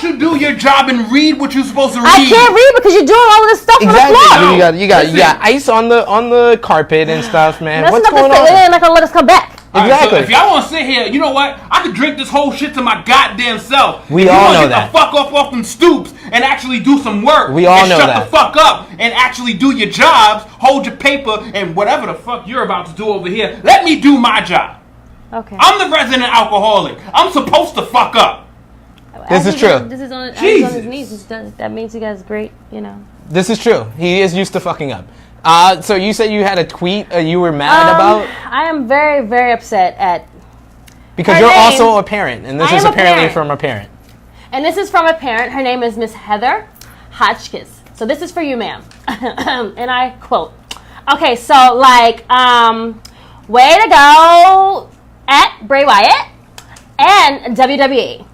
don't you do your job and read what you're supposed to read? I can't read because you're doing all of this stuff on the floor. You got ice on the carpet and stuff, man. That's what's going on? They ain't not gonna let us come back. Exactly. Right, so if y'all want to sit here, you know what? I could drink this whole shit to my goddamn self. We all know that. You want to get the fuck off them stoops and actually do some work. We all know that. Shut the fuck up and actually do your jobs, hold your paper, and whatever the fuck you're about to do over here. Let me do my job. Okay. I'm the resident alcoholic. I'm supposed to fuck up. This is true. This is on his knees. That means you guys great, you know. This is true. He is used to fucking up. So you said you had a tweet you were mad about? I am very, very upset at... Because you're also a parent, and this is apparently from a parent. And this is from a parent. Her name is Miss Heather Hotchkiss. So this is for you, ma'am. And I quote. Okay, so like, way to go at Bray Wyatt and WWE.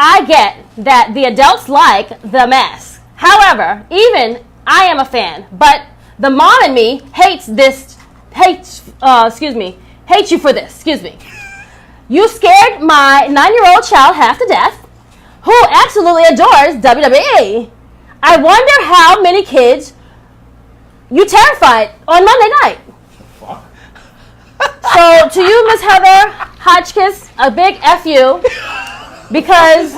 I get that the adults like the mask. However, even I am a fan, but the mom in me hates you for this. Excuse me. You scared my 9-year-old child half to death, who absolutely adores WWE. I wonder how many kids you terrified on Monday night. Fuck. So to you, Miss Heather Hotchkiss, a big F you, because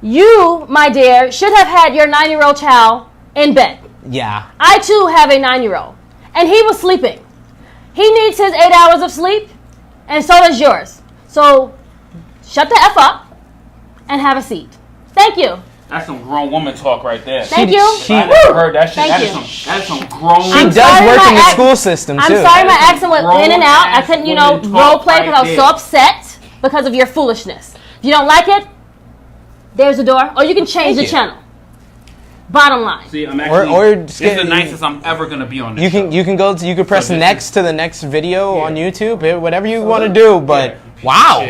you, my dear, should have had your 9-year-old child in bed. Yeah. I too have a 9-year-old, and he was sleeping. He needs his 8 hours of sleep, and so does yours. So shut the F up and have a seat. Thank you. That's some grown woman talk right there. Thank you. I never heard that shit. That is some grown. She does work in the school system too. I'm sorry, my accent went in and out. I couldn't, role play because I was so upset because of your foolishness. If you don't like it, there's a door, or you can change the channel. Bottom line. See, I'm actually. It's the nicest I'm ever gonna be on this. You can press next to the next video on YouTube, whatever you want to do. But wow.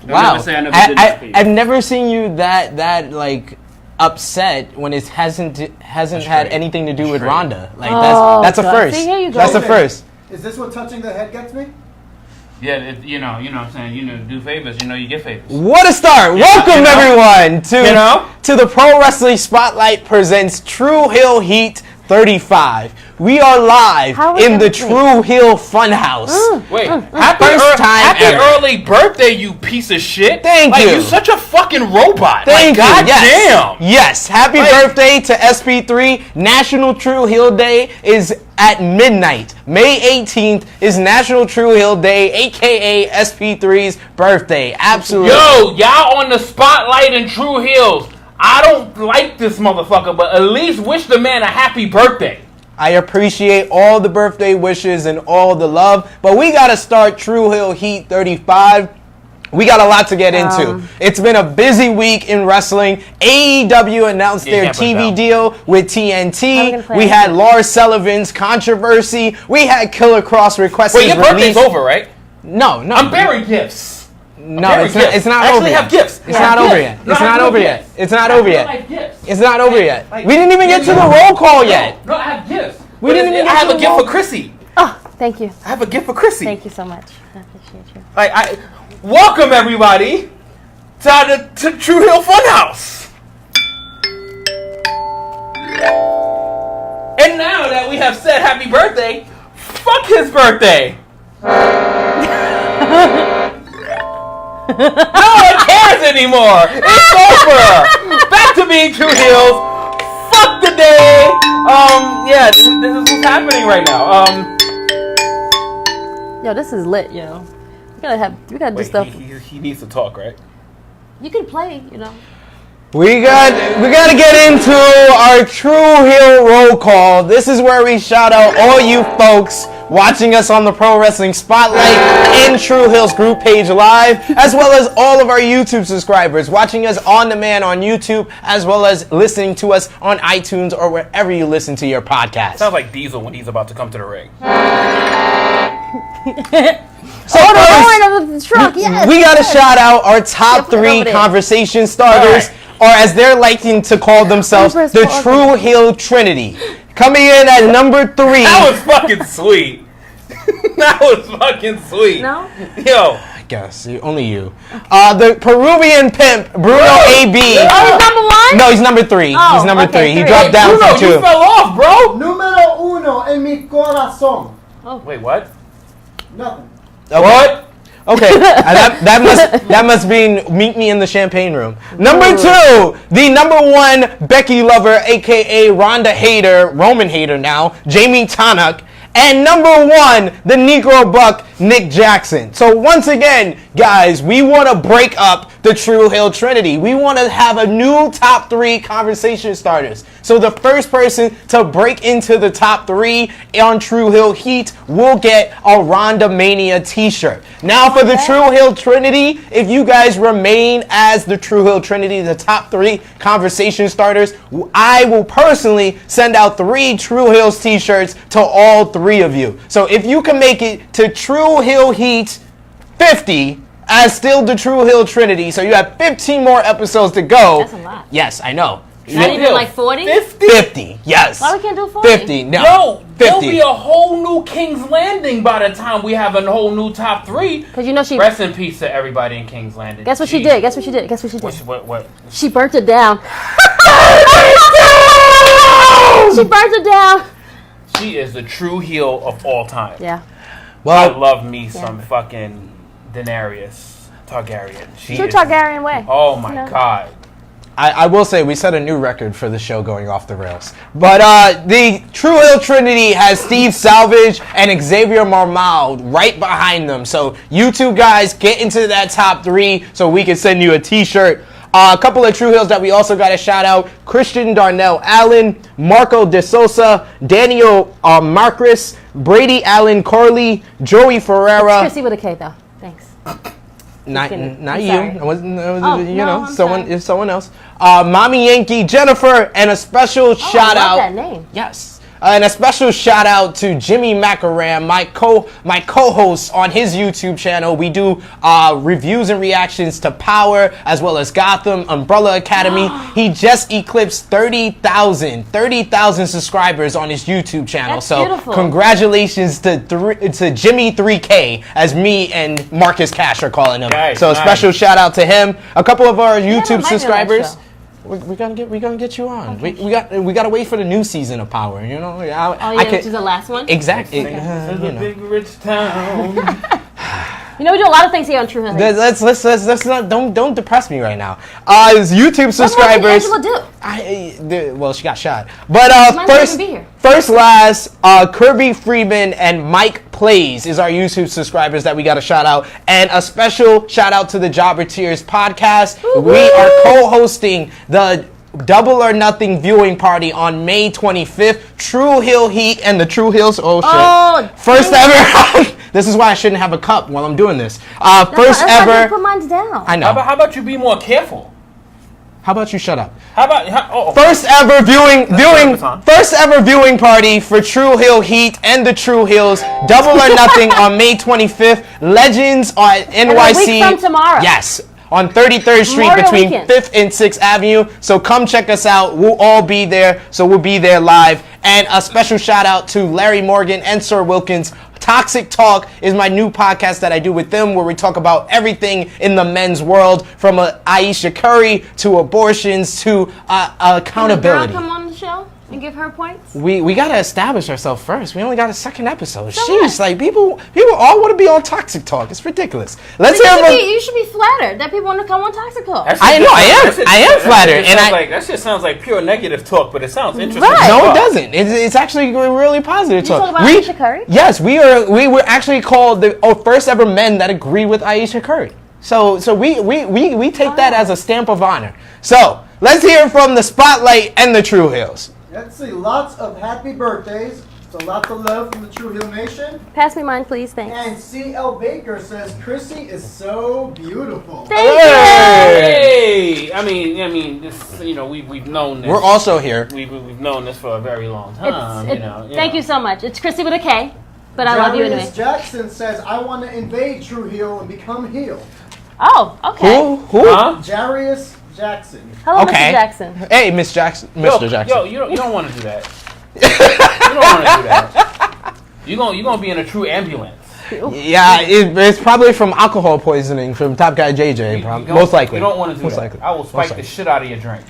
Wow, I've never seen you that like upset when it hasn't had anything to do with Ronda. Like that's a first. See, here you go. That's a first. Is this what touching the head gets me? Yeah, you know what I'm saying. Do favors, you get favors. What a start! Welcome everyone to the Pro Wrestling Spotlight presents True Heel Heat 35. We are live in the True Heel Funhouse. Wait, happy early birthday, you piece of shit! Thank you. You're such a fucking robot. Thank you. Goddamn. Yes. Happy birthday to SP3. National True Heel Day is at midnight. May 18th is National True Heel Day, aka SP3's birthday. Absolutely. Yo, y'all on the spotlight in True Heels. I don't like this motherfucker, but at least wish the man a happy birthday. I appreciate all the birthday wishes and all the love, but we got to start True Heel Heat 35. We got a lot to get into. It's been a busy week in wrestling. AEW announced their TV deal with TNT. We had Lars Sullivan's controversy. We had Killer Cross requesting release. Wait, your birthday's over, right? No. I'm bearing gifts. No, it's not over yet. It's not over yet. It's not over yet. It's not over yet. It's not over yet. We didn't even get to the roll call yet. No, I have gifts. We didn't even I have a gift for Krssi. Oh, thank you. I have a gift for Krssi. Thank you so much. I appreciate you. Welcome everybody to True Heel Funhouse. And now that we have said happy birthday, fuck his birthday. No one cares anymore. It's over. Back to being True Heels. Fuck the day. This is what's happening right now. Yo, this is lit, yo. We gotta do stuff. He needs to talk, right? You can play, We got to get into our True Heel roll call. This is where we shout out all you folks watching us on the Pro Wrestling Spotlight and True Heel's group page live, as well as all of our YouTube subscribers watching us on demand on YouTube, as well as listening to us on iTunes or wherever you listen to your podcast. Sounds like Diesel when he's about to come to the ring. So we got to shout out our top 3 conversation starters, or as they're liking to call themselves, the True Heel Trinity. Coming in at number 3. That was fucking sweet. That was fucking sweet. No? Yo, guess. Only you. The Peruvian pimp, Bruno AB. Oh, he's number one? No, he's number 3. Oh, he's number okay, 3. He three. dropped down Bruno, from 2. you fell off, bro. Número uno en mi corazón. Wait, what? Nothing. What? Okay, that must mean meet me in the champagne room. Number 2, the number 1 Becky lover, aka Rhonda hater, Roman hater now, Jamie Tannock. And number 1, the Negro Buck, Nick Jackson. So once again, guys, we want to break up the True Hill Trinity. We want to have a new top 3 conversation starters. So the first person to break into the top 3 on True Hill Heat will get a Ronda Mania t-shirt. Now for the True Hill Trinity, if you guys remain as the True Hill Trinity, the top 3 conversation starters, I will personally send out 3 True Hills t-shirts to all 3 of you. So if you can make it to True Hill Heat 50 as still the True Hill Trinity, so you have 15 more episodes to go. That's a lot. Yes, I know. Not even like 40? 50, yes. Why we can't do 40? 50, no. Yo, 50. there'll be a whole new King's Landing by the time we have a whole new top 3. Because you know she... Rest in peace to everybody in King's Landing. Guess what she Jeez. did? Guess what she did? Guess what she did? What? She burnt it down. She burnt it down. She is the true heel of all time. Yeah. I Well, love me some fucking Daenerys Targaryen. She True is- Targaryen way. Oh my You know? god. I will say we set a new record for the show going off the rails. But the True Hill Trinity has Steve Salvage and Xavier Marmald right behind them. So you two guys get into that top 3 so we can send you a t-shirt. A couple of True Hills that we also got to shout out: Christian Darnell Allen, Marco De Sosa, Daniel Marcus, Brady Allen Corley, Joey Ferreira. Krssi with a K though. Thanks. Not kidding. not I'm you. sorry. It wasn't, Oh, you no, know, I'm someone. sorry. It's someone else. Mommy Yankee Jennifer, and a special shout I love out. that name. Yes. And a special shout out to Jimmy Macaram, my co-host on his YouTube channel. We do reviews and reactions to Power as well as Gotham, Umbrella Academy. He just eclipsed 30,000 subscribers on his YouTube channel. That's so beautiful. congratulations to Jimmy 3K, as me and Marcus Cash are calling him. Nice, So a nice. special shout out to him. A couple of our never YouTube might be on that subscribers. show. We're gonna get you on. We gotta wait for the new season of Power. You know, Oh yeah, which is the last one. exactly. This is You a know. big rich town. You know we do a lot of things here on True Hill. Let's not don't depress me right now. As YouTube subscribers, What did Angela do? well, she got shot. But might not even be here. first, Kirby Freeman and Mike Plays is our YouTube subscribers that we got to shout out, and a special shout out to the Jobber Tears podcast. Woo-hoo! We are co-hosting the Double or Nothing viewing party on May 25th. True Hill Heat and the True Hills. Oh shit! Oh, First dang ever. This is why I shouldn't have a cup while I'm doing this. First That's why I ever. put mine down. I know. How about you be more careful? How about you shut up? Oh, First ever Amazon. first ever viewing party for True Hill Heat and the True Hills. Double or Nothing on May 25th. Legends on NYC. a week from tomorrow. Yes. On 33rd Street Memorial between weekend. 5th and 6th Avenue. So come check us out. We'll all be there. So we'll be there live. And a special shout out to Larry Morgan and Sir Wilkins. Toxic Talk is my new podcast that I do with them, where we talk about everything in the men's world, from Aisha Curry to abortions to accountability. Can a girl come on the show and give her points? We gotta establish ourselves first. We only got a second episode. So Sheesh, what? like people all want to be on Toxic Talk. It's ridiculous. Let's hear from. You should be flattered that people want to come on Toxic Talk. I know, I am flattered, and that shit sounds like pure negative talk, but it sounds interesting. Right. No, as it fuck. doesn't. It's actually really positive Did you talk. talk about Aisha Curry? Yes, we were actually called the first ever men that agree with Aisha Curry. So we take that as a stamp of honor. So let's hear from the Spotlight and the True Hills. Let's see, lots of happy birthdays. So lots of love from the True Hill Nation. Pass me mine, please. Thanks. And C.L. Baker says, Krssi is so beautiful. Thank you. Hey, I mean, this, we've known this. We're also here. We've known this for a very long time. Thank you so much. It's Krssi with a K, but I love you anyway. Jarius Jackson says, I want to invade True Hill and become heel. Oh, okay. Who? Huh? Jarius Jackson. Hello, Okay. Mr. Jackson. Hey, Miss Jackson, Mr. Jackson. Yo, you don't want to do that. You don't want to do that. You're gonna be in a true ambulance. Yeah, it's probably from alcohol poisoning from Top Guy JJ. Most likely. You don't want to do Most that. likely. I will spike the shit out of your drink.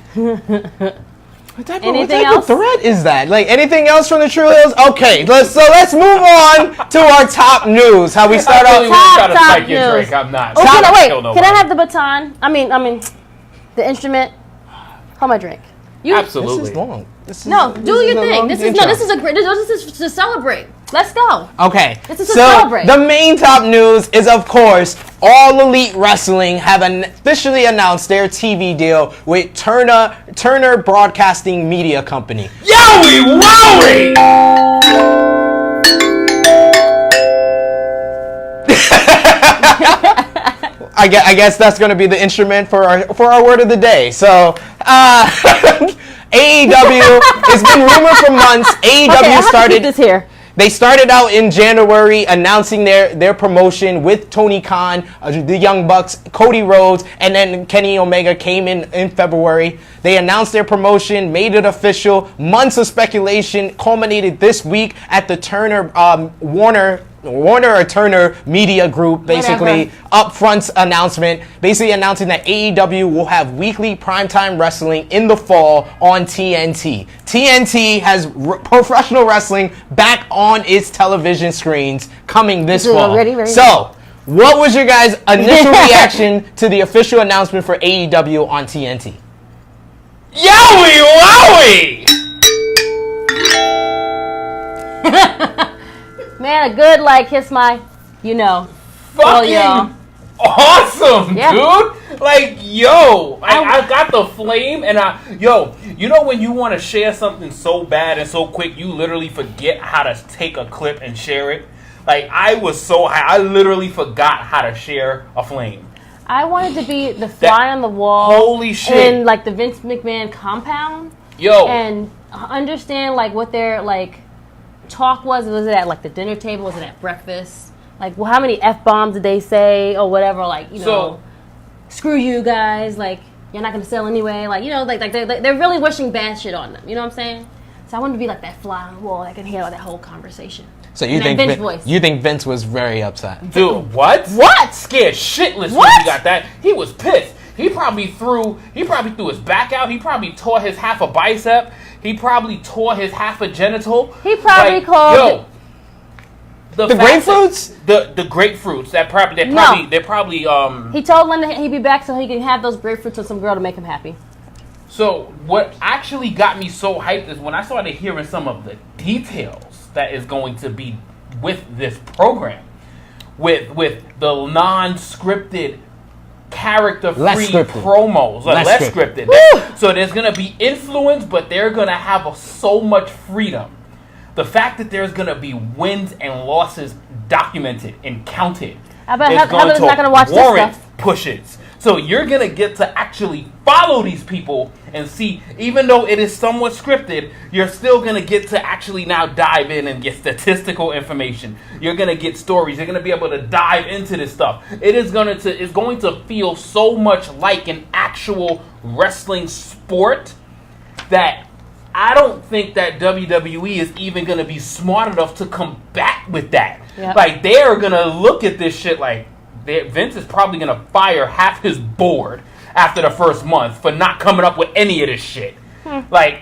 What type Anything of else? threat is that? Like anything else from the True Hills? Okay, let's move on to our top news. How we start I really off. want to try to Top spike your news. drink. I'm not. Oh, I'm can not I, kill wait, nobody. can I have the baton? I mean, the instrument. Hold my drink. You, Absolutely. This is long. No, do your a thing. long This is intro. this is to celebrate. Let's go. Okay, This is to so celebrate. the main top news is, of course, All Elite Wrestling have officially announced their TV deal with Turner Broadcasting Media Company. Yowie wowie! I guess that's going to be the instrument for our word of the day. So, AEW, it's been rumored for months. AEW Okay, I have to started keep this here. They started out in January announcing their promotion with Tony Khan, the Young Bucks, Cody Rhodes, and then Kenny Omega came in February. They announced their promotion, made it official. Months of speculation culminated this week at the Turner Warner or Turner Media Group, basically upfront announcement, basically announcing that AEW will have weekly primetime wrestling in the fall on TNT. TNT has professional wrestling back on its television screens coming this This is fall. already very So, what was your guys' initial reaction to the official announcement for AEW on TNT? Yowie wowie! Man, a good kiss my, y'all. Fucking awesome, Yeah. dude! Like, yo, I got the flame, and you know when you want to share something so bad and so quick, you literally forget how to take a clip and share it. Like, I was so high, I literally forgot how to share a flame. I wanted to be the fly on the wall. Holy shit. In the Vince McMahon compound. Yo. And understand what their talk was. Was it at the dinner table? Was it at breakfast? How many F-bombs did they say or whatever? So, screw you guys. You're not gonna sell anyway. They're really wishing bad shit on them. You know what I'm saying? So I wanted to be that fly on the wall that can hear that whole conversation. So you think Vince voice. You think Vince was very upset? dude, what? What? Scared shitless when What? he got that. He was pissed. He probably threw his back out. He probably tore his half a bicep. He probably tore his half a genital. He probably called the grapefruits. The grapefruits. They're probably. He told Linda he'd be back so he could have those grapefruits with some girl to make him happy. So what actually got me so hyped is when I started hearing some of the details that is going to be with this program, with the non-scripted, character-free promos, less scripted. So there's gonna be influence, but they're gonna have so much freedom. The fact that there's gonna be wins and losses documented and counted. I bet is Heather's not gonna watch this warrant stuff. pushes. So you're gonna get to actually follow these people and see, even though it is somewhat scripted, you're still gonna get to actually now dive in and get statistical information. You're gonna get stories. You're gonna be able to dive into this stuff. It's going to feel so much like an actual wrestling sport that I don't think that WWE is even gonna be smart enough to combat with that. Yep. They're gonna look at this shit Vince is probably going to fire half his board after the first month for not coming up with any of this shit. I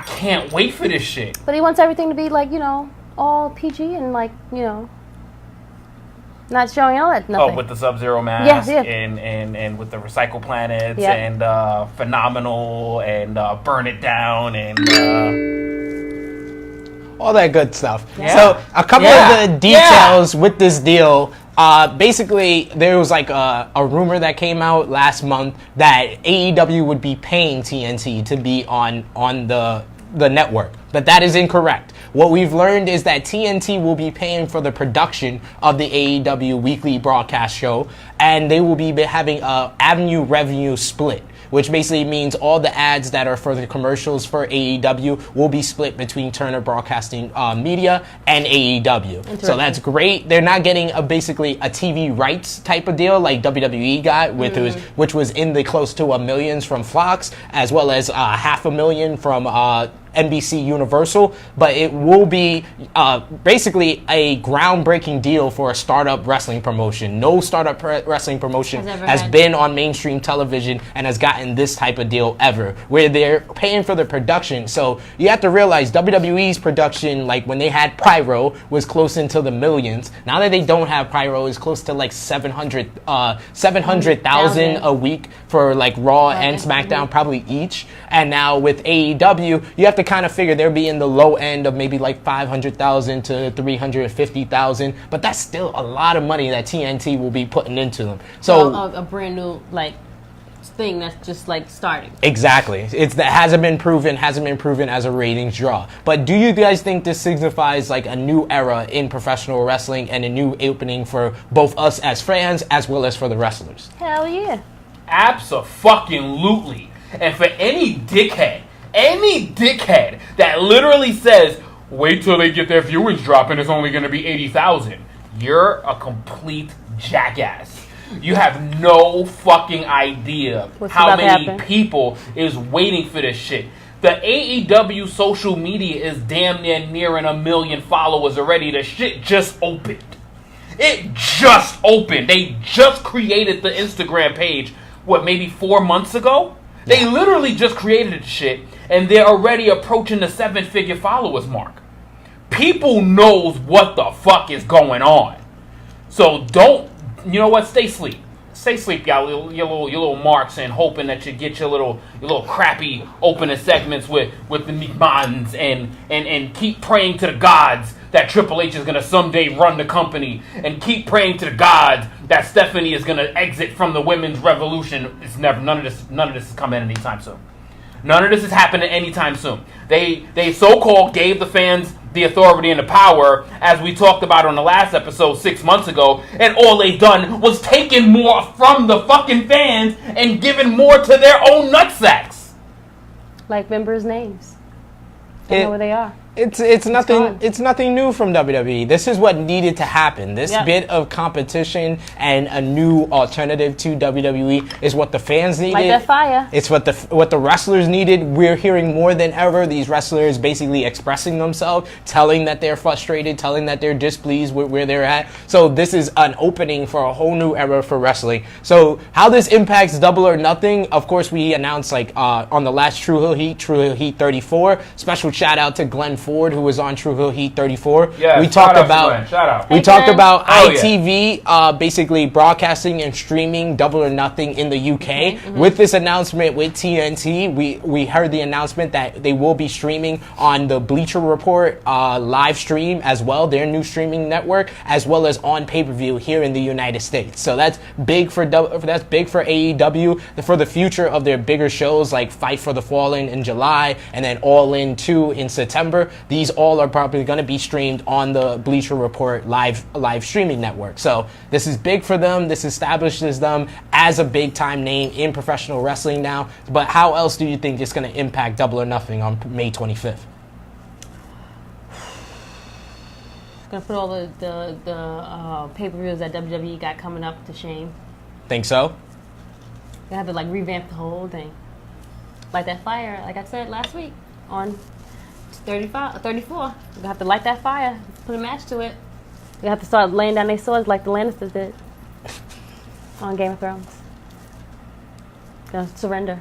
can't wait for this shit. But he wants everything to be all PG and not showing all that nothing. Oh, with the Sub-Zero mask yeah. and with the Recycle Planets Yep. and Phenomenal and Burn It Down and all that good stuff. Yeah. So a couple of the details with this deal. Basically, there was a rumor that came out last month that AEW would be paying TNT to be on the network, but that is incorrect. What we've learned is that TNT will be paying for the production of the AEW weekly broadcast show, and they will be having a avenue revenue split, which basically means all the ads that are for the commercials for AEW will be split between Turner Broadcasting Media and AEW. So that's great. They're not getting basically a TV rights type of deal like WWE got, which was in the close to $1 million from Fox, as well as $500,000 from NBC Universal, but it will be basically a groundbreaking deal for a startup wrestling promotion. No startup wrestling promotion has been on mainstream television and has gotten this type of deal ever, where they're paying for the production. So you have to realize WWE's production, like when they had Pyro, was close into the millions. Now that they don't have Pyro, it's close to like 700,000 a week for like Raw and SmackDown, probably each. And now with AEW, you have to kind of figure they'll be in the low end of maybe like 500,000 to 350,000, but that's still a lot of money that TNT will be putting into them. So a brand new like thing that's just like starting. Exactly. That hasn't been proven as a ratings draw. But do you guys think this signifies like a new era in professional wrestling and a new opening for both us as fans as well as for the wrestlers? Hell yeah. Abso-fucking-lutely. And for any dickhead that literally says, wait till they get their viewers drop and it's only going to be 80,000, you're a complete jackass. You have no fucking idea how many people is waiting for this shit. The AEW social media is damn nearing 1 million followers already. The shit just opened. It just opened. They just created the Instagram page, maybe 4 months ago? They literally just created the shit, and they're already approaching the 7-figure followers mark. People knows what the fuck is going on. So don't, you know what, stay asleep. Stay asleep, y'all, your little marks, and hoping that you get your little crappy opening segments with the McMahons and keep praying to the gods that Triple H is going to someday run the company, and keep praying to the gods that Stephanie is going to exit from the women's revolution. It's never, none of this is coming anytime soon. None of this is happening anytime soon. They so-called gave the fans the authority and the power, as we talked about on the last episode 6 months ago, and all they've done was taken more from the fucking fans and given more to their own nutsacks. Like members' names. They know where they are. It's nothing new from WWE. This is what needed to happen. This bit of competition and a new alternative to WWE is what the fans needed. Light that fire. It's what the wrestlers needed. We're hearing more than ever these wrestlers basically expressing themselves, telling that they're frustrated, telling that they're displeased with where they're at. So this is an opening for a whole new era for wrestling. So how this impacts Double or Nothing, of course, we announced on the last True Hill Heat 34. Special shout out to Glenn Ford, who was on True Hill Heat 34. Yeah, we talked about ITV basically broadcasting and streaming Double or Nothing in the UK. Mm-hmm. With this announcement with TNT, we heard the announcement that they will be streaming on the Bleacher Report live stream as well, their new streaming network, as well as on pay-per-view here in the United States. So that's big for AEW, for the future of their bigger shows like Fight for the Fallen in July and then All In 2 in September. These all are probably going to be streamed on the Bleacher Report live streaming network. So this is big for them. This establishes them as a big-time name in professional wrestling now. But how else do you think it's going to impact Double or Nothing on May 25th? It's going to put all the pay-per-views that WWE got coming up to shame. Think so? They have to revamp the whole thing. Light that fire, like I said last week on 34. You're going to have to light that fire, put a match to it. You have to start laying down their swords like the Lannisters did on Game of Thrones. Gonna surrender.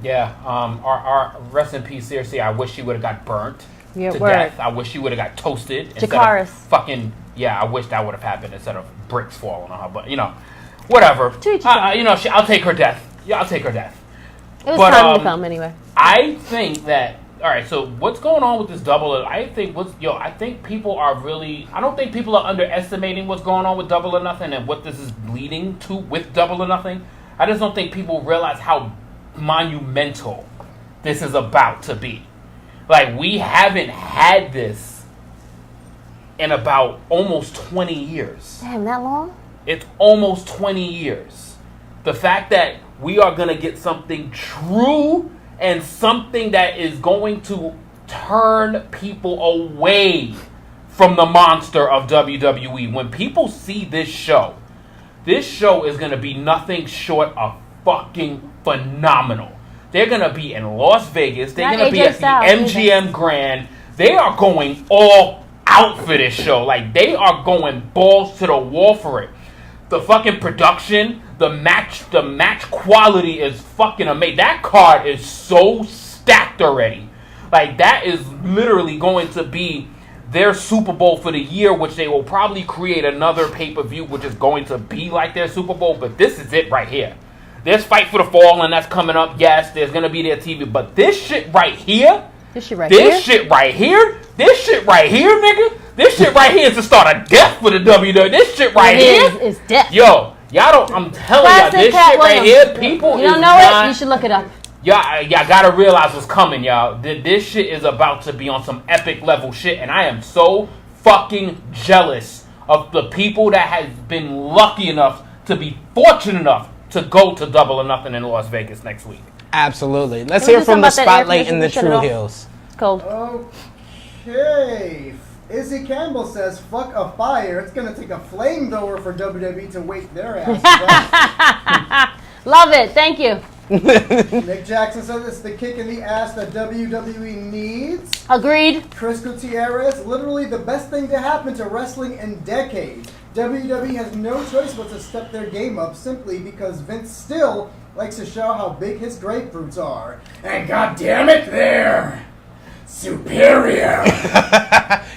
Yeah, our rest in peace, seriously, I wish she would have got burnt to death. I wish she would have got toasted. Jakaris. I wish that would have happened instead of bricks falling on her. But, whatever. I'll take her death. Yeah, I'll take her death. It was time to come anyway. I think that, all right, so what's going on with this Double? I think people are really, I don't think people are underestimating what's going on with Double or Nothing and what this is leading to with Double or Nothing. I just don't think people realize how monumental this is about to be. We haven't had this in about almost 20 years. Damn, that long? It's almost 20 years. The fact that we are going to get something true and something that is going to turn people away from the monster of WWE. When people see this show is going to be nothing short of fucking phenomenal. They're going to be in Las Vegas. They're Not going to be AJ at the Styles MGM Grand. They are going all out for this show. Like, they are going balls to the wall for it. The fucking production, the match quality is fucking amazing. That card is so stacked already. Like, that is literally going to be their Super Bowl for the year, which they will probably create another pay-per-view, which is going to be like their Super Bowl. But this is it right here. There's Fight for the Fallen that's coming up. Yes, there's going to be their TV. But this shit right here, This shit right this shit right here, nigga, this shit right here is the start of death for the WWE. This shit right here is death. Yo, y'all don't, I'm telling y'all, Classic this Cat shit right Williams. here, people You don't is know not, it? You should look it up. Y'all gotta realize what's coming, y'all. This shit is about to be on some epic level shit, and I am so fucking jealous of the people that has been lucky enough to be fortunate enough to go to Double or Nothing in Las Vegas next week. Absolutely. Let's Can we hear do from something the about that air spotlight in the conditioner? True Shut it Heels. It's cold. Okay. Izzy Campbell says, fuck a fire. It's going to take a flamethrower for WWE to wake their asses up. Love it. Thank you. Nick Jackson says it's the kick in the ass that WWE needs. Agreed. Chris Gutierrez, literally the best thing to happen to wrestling in decades. WWE has no choice but to step their game up simply because Vince still likes to show how big his grapefruits are. And goddamn it, they're superior.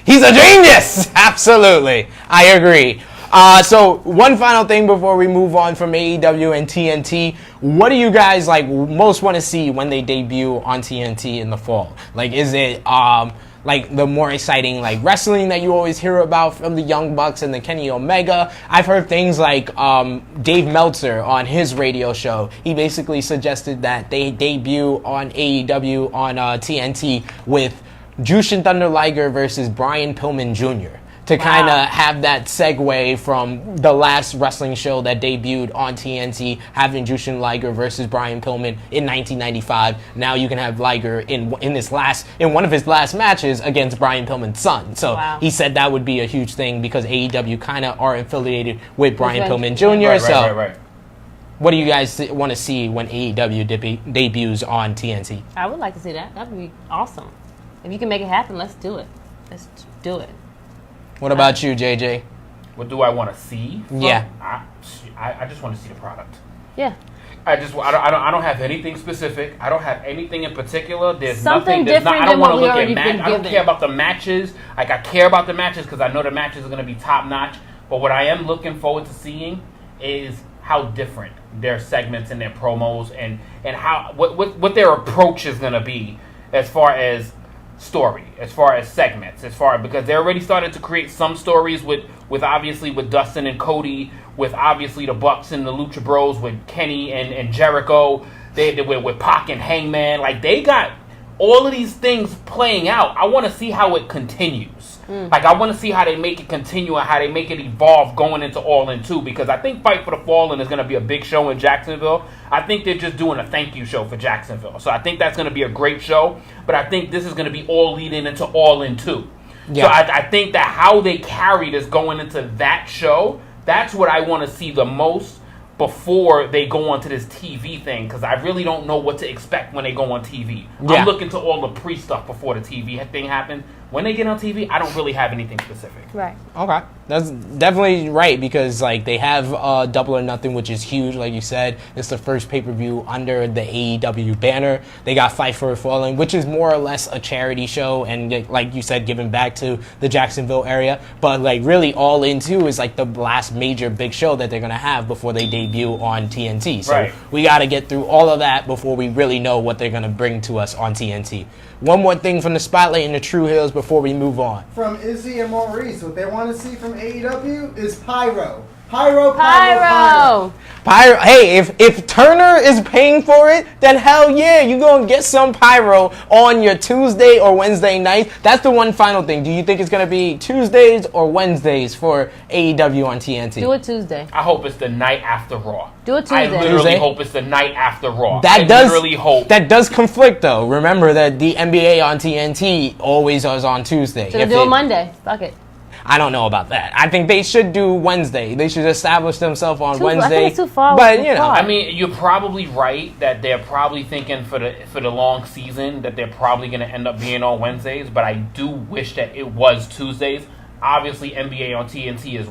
He's a genius! Absolutely. I agree. So one final thing before we move on from AEW and TNT. What do you guys like most want to see when they debut on TNT in the fall? Like, is it like the more exciting like wrestling that you always hear about from the Young Bucks and the Kenny Omega? I've heard things like Dave Meltzer on his radio show. He basically suggested that they debut on AEW on TNT with Jushin Thunder Liger versus Brian Pillman Jr. to kind of have that segue from the last wrestling show that debuted on TNT, having Jushin Liger versus Brian Pillman in 1995. Now you can have Liger in one of his last matches against Brian Pillman's son. So he said that would be a huge thing because AEW kind of are affiliated with Brian Pillman Jr. Right. What do you guys want to see when AEW debuts on TNT? I would like to see that. That would be awesome. If you can make it happen, let's do it. Let's do it. What about you, JJ? What do I want to see? Yeah. I just want to see the product. Yeah. I don't have anything specific. I don't have anything in particular. There's Something nothing. There's different I don't than want what to we look at already matches. been I don't given. care about the matches. Like, I care about the matches because I know the matches are going to be top notch. But what I am looking forward to seeing is how different their segments and their promos and how what their approach is going to be as far as story, as far as segments, because they already started to create some stories with obviously with Dustin and Cody, with obviously the Bucks and the Lucha Bros, with Kenny and Jericho, they with Pac and Hangman. Like, they got all of these things playing out. I want to see how it continues. Like, I want to see how they make it continue and how they make it evolve going into All In 2, because I think Fight for the Fallen is going to be a big show in Jacksonville. I think they're just doing a thank you show for Jacksonville. So I think that's going to be a great show, but I think this is going to be all leading into All In 2. Yeah. So I think that how they carry this going into that show, that's what I want to see the most before they go onto this TV thing, because I really don't know what to expect when they go on TV. Yeah. I'm looking to all the pre-stuff before the TV thing happens. When they get on TV, I don't really have anything specific. Right. Okay. That's definitely right, because like they have Double or Nothing, which is huge. Like you said, it's the first pay-per-view under the AEW banner. They got Fight for the Fallen, which is more or less a charity show, and like you said, giving back to the Jacksonville area. But like really All In 2 is like the last major big show that they're going to have before they debut on TNT. So we got to get through all of that before we really know what they're going to bring to us on TNT. One more thing from the Spotlight in the True Hills before we move on. From Izzy and Maurice, what they want to see from AEW is Pyro. Pyro. Hey, if Turner is paying for it, then hell yeah, you're going to get some Pyro on your Tuesday or Wednesday night. That's the one final thing. Do you think it's going to be Tuesdays or Wednesdays for AEW on TNT? Do it Tuesday. I hope it's the night after Raw. Do it Tuesday. I literally hope it's the night after Raw. That does conflict, though. Remember that the NBA on TNT always is on Tuesday. So do it Monday. Fuck it. I don't know about that. I think they should do Wednesday. They should establish themselves on Wednesday. I think it's too far. But you know, I mean, you're probably right that they're probably thinking for the long season that they're probably going to end up being on Wednesdays. But I do wish that it was Tuesdays. Obviously, NBA on TNT is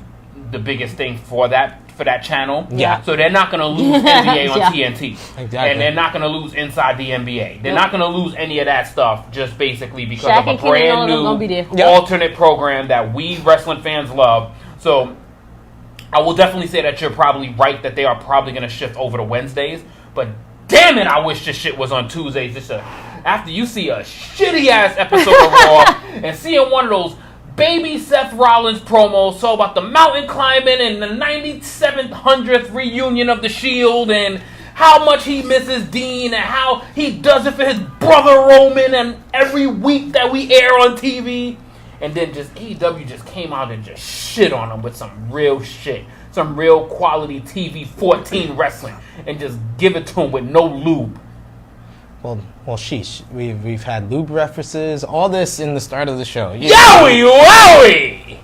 the biggest thing for that channel. Yeah. So they're not going to lose NBA on TNT. Exactly. And they're not going to lose Inside the NBA. They're not going to lose any of that stuff just basically because Shaq of and a Kenny brand gonna be new there. alternate program that we wrestling fans love. So I will definitely say that you're probably right that they are probably going to shift over to Wednesdays. But damn it, I wish this shit was on Tuesdays. After you see a shitty ass episode of Raw and seeing one of those baby Seth Rollins promos, so about the mountain climbing and the 9700th reunion of the Shield and how much he misses Dean and how he does it for his brother Roman and every week that we air on TV. And then just AEW just came out and just shit on him with some real shit. Some real quality TV 14 wrestling. And just give it to him with no lube. well, sheesh. We've had lube references, all this in the start of the show. Yowie wowie!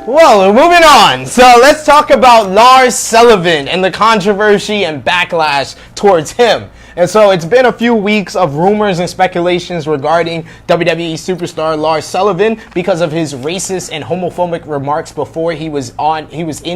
Well, moving on. So let's talk about Lars Sullivan and the controversy and backlash towards him. And so it's been a few weeks of rumors and speculations regarding WWE superstar Lars Sullivan because of his racist and homophobic remarks before he was in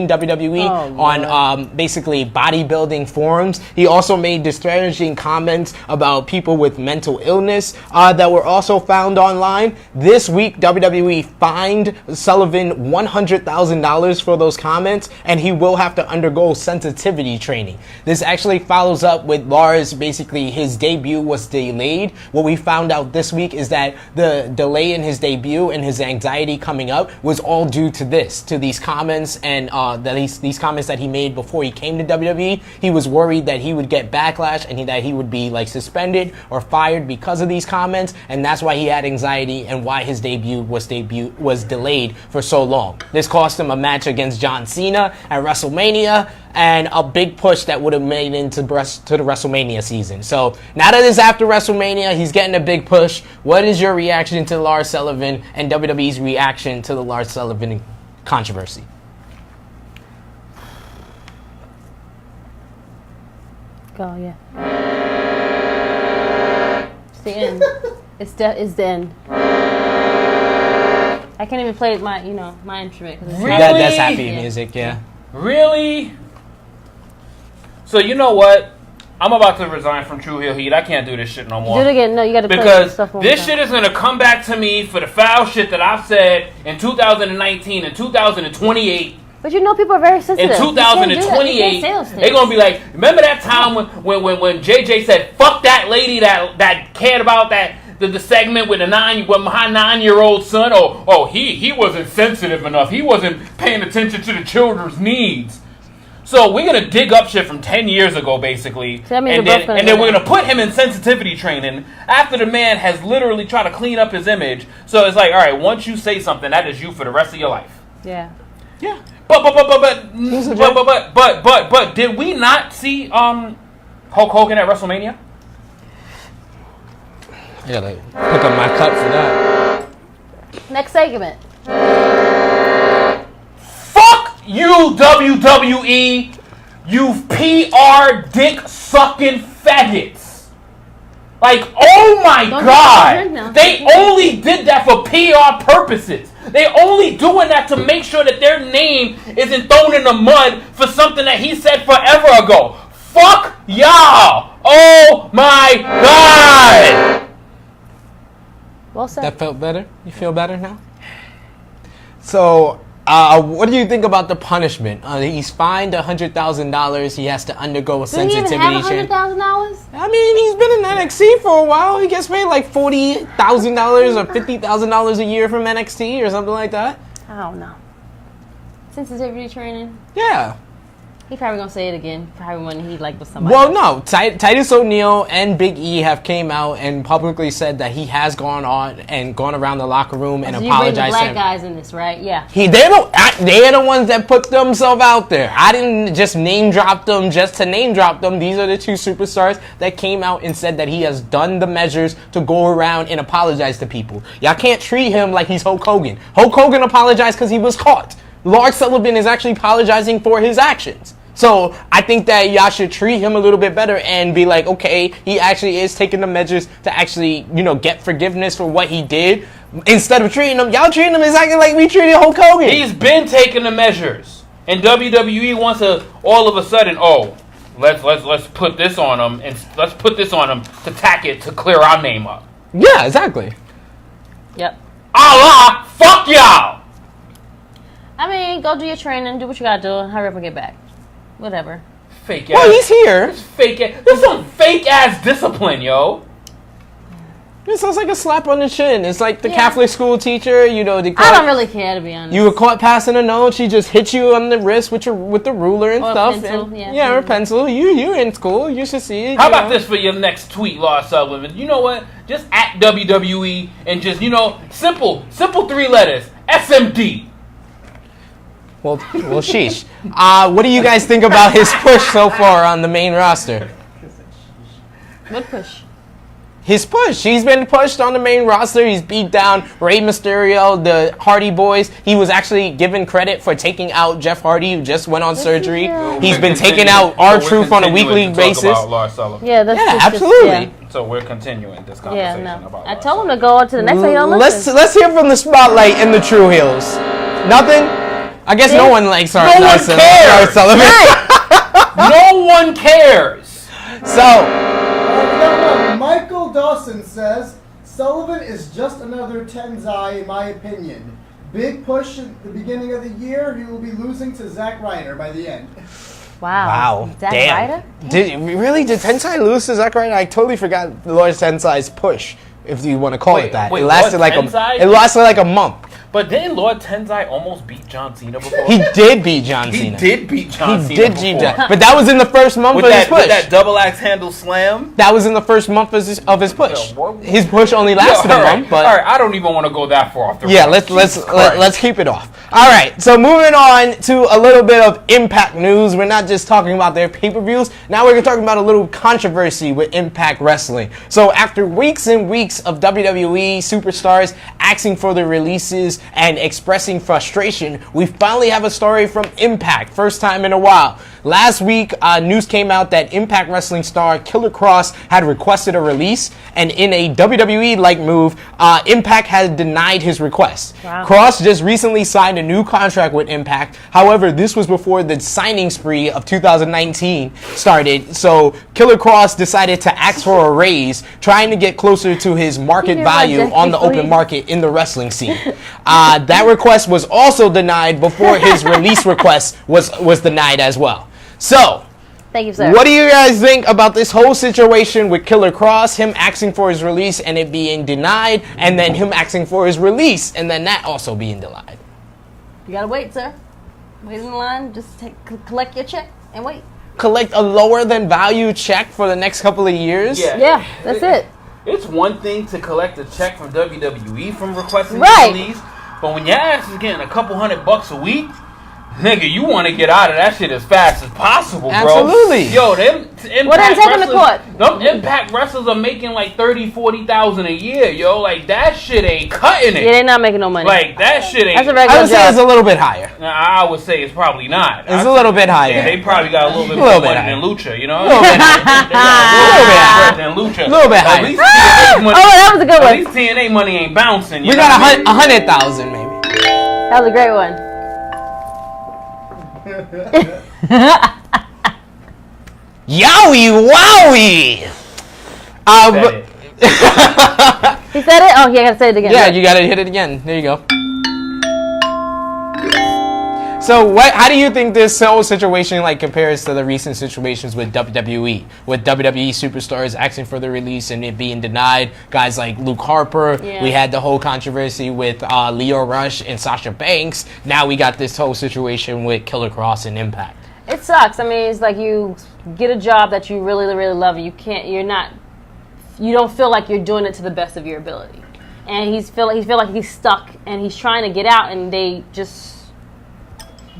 WWE on basically bodybuilding forums. He also made disparaging comments about people with mental illness that were also found online. This week, WWE fined Sullivan $100,000 for those comments, and he will have to undergo sensitivity training. This actually follows up with Lars. Basically, his debut was delayed. What we found out this week is that the delay in his debut and his anxiety coming up was all due to these comments and these comments that he made before he came to WWE. He was worried that he would get backlash and that he would be like suspended or fired because of these comments, and that's why he had anxiety and why his debut was delayed for so long. This cost him a match against John Cena at WrestleMania and a big push that would have made into the WrestleMania season. So now that it's after WrestleMania, he's getting a big push. What is your reaction to Lars Sullivan and WWE's reaction to the Lars Sullivan controversy? Go, yeah. It's the end. It's the end. I can't even play my instrument. Cause it's Really? That's happy music, yeah. Really? So you know what? I'm about to resign from True Heel Heat. I can't do this shit no more. Do it again. No, you got to play Because stuff one this more shit time. is going to come back to me for the foul shit that I've said in 2019 and 2028. But people are very sensitive. In 2028, they're going to be like, remember that time when JJ said, fuck that lady that cared about the segment with my 9-year-old son? Oh, he wasn't sensitive enough. He wasn't paying attention to the children's needs. So we're going to dig up shit from 10 years ago, basically. So that means and then we're going to put him in sensitivity training after the man has literally tried to clean up his image. So it's like, all right, once you say something, that is you for the rest of your life. Yeah. Yeah. But did we not see Hulk Hogan at WrestleMania? I gotta hook up my cup for that. Next segment. Fuck you, WWE, you PR dick sucking faggots. Like, oh my God. They only did that for PR purposes. They only doing that to make sure that their name isn't thrown in the mud for something that he said forever ago. Fuck y'all. Oh my God. Well said. That felt better? You feel better now? So, what do you think about the punishment? He's fined $100,000. He has to undergo a sensitivity training. training. He even have $100,000? I mean, he's been in NXT for a while. He gets paid like $40,000 or $50,000 a year from NXT or something like that. I don't know. Sensitivity training. Yeah. He probably gonna say it again. Probably when he was somebody. Well, no. Titus O'Neil and Big E have came out and publicly said that he has gone around the locker room and so apologized. You bring the black guys in this, right? Yeah. They're the ones that put themselves out there. I didn't just name drop them just to name drop them. These are the two superstars that came out and said that he has done the measures to go around and apologize to people. Y'all can't treat him like he's Hulk Hogan. Hulk Hogan apologized because he was caught. Lars Sullivan is actually apologizing for his actions. So I think that y'all should treat him a little bit better and be like, okay, he actually is taking the measures to actually, get forgiveness for what he did. Instead of treating him, y'all treating him exactly like we treated Hulk Hogan. He's been taking the measures. And WWE wants to all of a sudden, let's put this on him and let's put this on him to tack it to clear our name up. Yeah, exactly. Yep. Allah, fuck y'all. I mean, go do your training, do what you gotta do, and hurry up and get back. Whatever. Fake ass. Well, he's here. It's fake ass. This is some fake ass discipline, yo. It sounds like a slap on the chin. It's like the Catholic school teacher, I don't really care, to be honest. You were caught passing a note. She just hit you on the wrist with the ruler and or stuff. A pencil, or a pencil. You're in school. You should see it. How about this for your next tweet, Lars Sullivan? You know what? Just at WWE and just simple 3 letters. SMD. Well, sheesh. What do you guys think about his push so far on the main roster? What push? His push. He's been pushed on the main roster. He's beat down Rey Mysterio, the Hardy Boys. He was actually given credit for taking out Jeff Hardy, who just went on surgery. He's been taking out R-Truth on a weekly basis. About Lars Sullivan. Yeah, absolutely. So we're continuing this conversation about I Lars told him to go on to the next one. Let's hear from the spotlight in the True Heels. Nothing? I guess no one likes Lars Sullivan. No one cares. So... Michael Dawson says, Sullivan is just another Tenzai in my opinion. Big push at the beginning of the year, he will be losing to Zack Ryder by the end. Wow. Zack Ryder? Did Tensai lose to Zack Ryder? I totally forgot Lord Tensai's push, if you want to call it that. It lasted like a month. But didn't Lord Tensai almost beat John Cena before? He did beat John Cena. He did beat John Cena before. But that was in the first month of his push. With that double axe handle slam? That was in the first month of his push. His push only lasted a month. But all right, I don't even want to go that far off the yeah, let's keep it off. All right, so moving on to a little bit of Impact news. We're not just talking about their pay-per-views. Now we're talking about a little controversy with Impact Wrestling. So after weeks and weeks of WWE superstars asking for their releases and expressing frustration, we finally have a story from Impact. First time in a while. Last week, news came out that Impact Wrestling star Killer Kross had requested a release, and in a WWE-like move, Impact had denied his request. Wow. Kross just recently signed a new contract with Impact. However, this was before the signing spree of 2019 started, so Killer Kross decided to ask for a raise, trying to get closer to his market value on the open market in the wrestling scene. That request was also denied before his release request was denied as well. So, thank you, sir. What do you guys think about this whole situation with Killer Kross, him asking for his release and it being denied, and then him asking for his release and then that also being denied? You gotta wait, sir. Wait in the line. Just collect your check and wait. Collect a lower than value check for the next couple of years? Yeah, that's it. It's one thing to collect a check from WWE from requesting right. the release, but when your ass is getting a couple $100 a week, nigga, you want to get out of that shit as fast as possible, bro. Absolutely. Yo, them Impact well, then take them to court. Them Impact wrestlers are making like $30,000-$40,000 a year, yo. Like, that shit ain't cutting it. Yeah, they're not making no money. Like, that shit ain't. That's a regular I would say it's a little bit higher. I would say it's probably not. It's a little bit higher. Yeah, they probably got a little bit more money than Lucha, you know? A little bit higher. Than Lucha. A little bit higher. At least TNA money, that was a good one. At least TNA money ain't bouncing. We got 100,000 maybe. That was a great one. Yowie wowie! He said it? Oh, yeah, I gotta say it again. Yeah, you gotta hit it again. There you go. So, how do you think this whole situation compares to the recent situations with WWE? With WWE superstars asking for the release and it being denied. Guys like Luke Harper. Yeah. We had the whole controversy with Leo Rush and Sasha Banks. Now we got this whole situation with Killer Kross and Impact. It sucks. I mean, it's like you get a job that you really, really love. You don't feel like you're doing it to the best of your ability. And he feel like he's stuck, and he's trying to get out, and they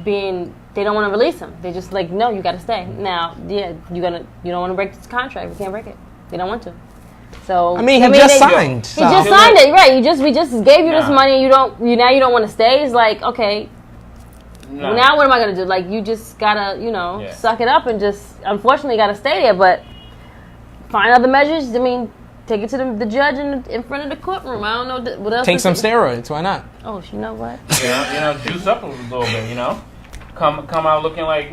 don't want to release him. They just like, no, you got to stay. Now, yeah, you don't want to break this contract. We can't break it. They don't want to. So I mean, he just signed. He just signed it, right? We just gave you this money. Now you don't want to stay. It's like, okay. No. Now what am I gonna do? Like, you just gotta, suck it up and just, unfortunately, gotta stay there. But find other measures. I mean, take it to the judge in front of the courtroom. I don't know what else. Take some steroids. Why not? Oh, you know what? Juice up a little bit. Come out looking like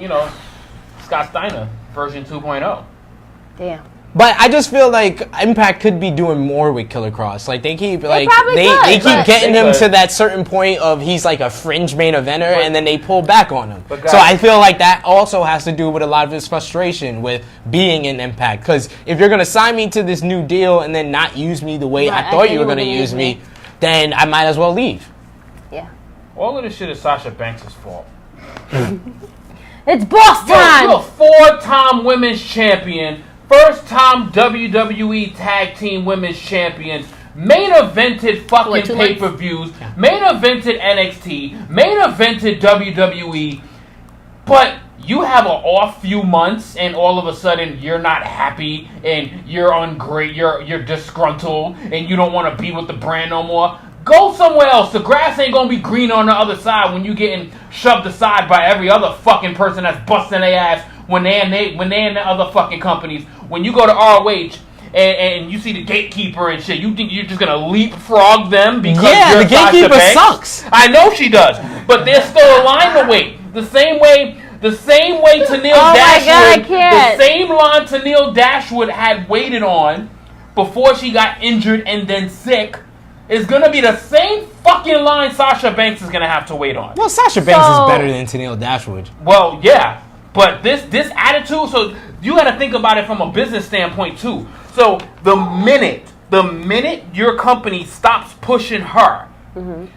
Scott Steiner version 2.0. Damn. But I just feel like Impact could be doing more with Killer Cross. Like they keep they keep getting him to that certain point of he's like a fringe main eventer, and then they pull back on him. So I feel like that also has to do with a lot of his frustration with being in Impact. Because if you're gonna sign me to this new deal and then not use me the way I thought you were gonna use me, then I might as well leave. Yeah. All of this shit is Sasha Banks' fault. It's boss time. You're a 4-time women's champion. First-time WWE Tag Team Women's Champions, main evented fucking pay-per-views, main evented NXT, main evented WWE, but you have an off few months and all of a sudden you're not happy and you're disgruntled and you don't want to be with the brand no more. Go somewhere else. The grass ain't gonna be green on the other side when you getting shoved aside by every other fucking person that's busting their ass when they're in the other fucking companies. When you go to ROH and you see the gatekeeper and shit, you think you're just gonna leapfrog them because you're the gatekeeper sucks. I know she does, but there's still a line to wait. The same way Tennille Dashwood, the same line Tennille Dashwood had waited on before she got injured and then sick is gonna be the same fucking line Sasha Banks is gonna have to wait on. Well, Sasha Banks is better than Tennille Dashwood. Well, yeah. But this attitude, so you got to think about it from a business standpoint too. So the minute your company stops pushing her,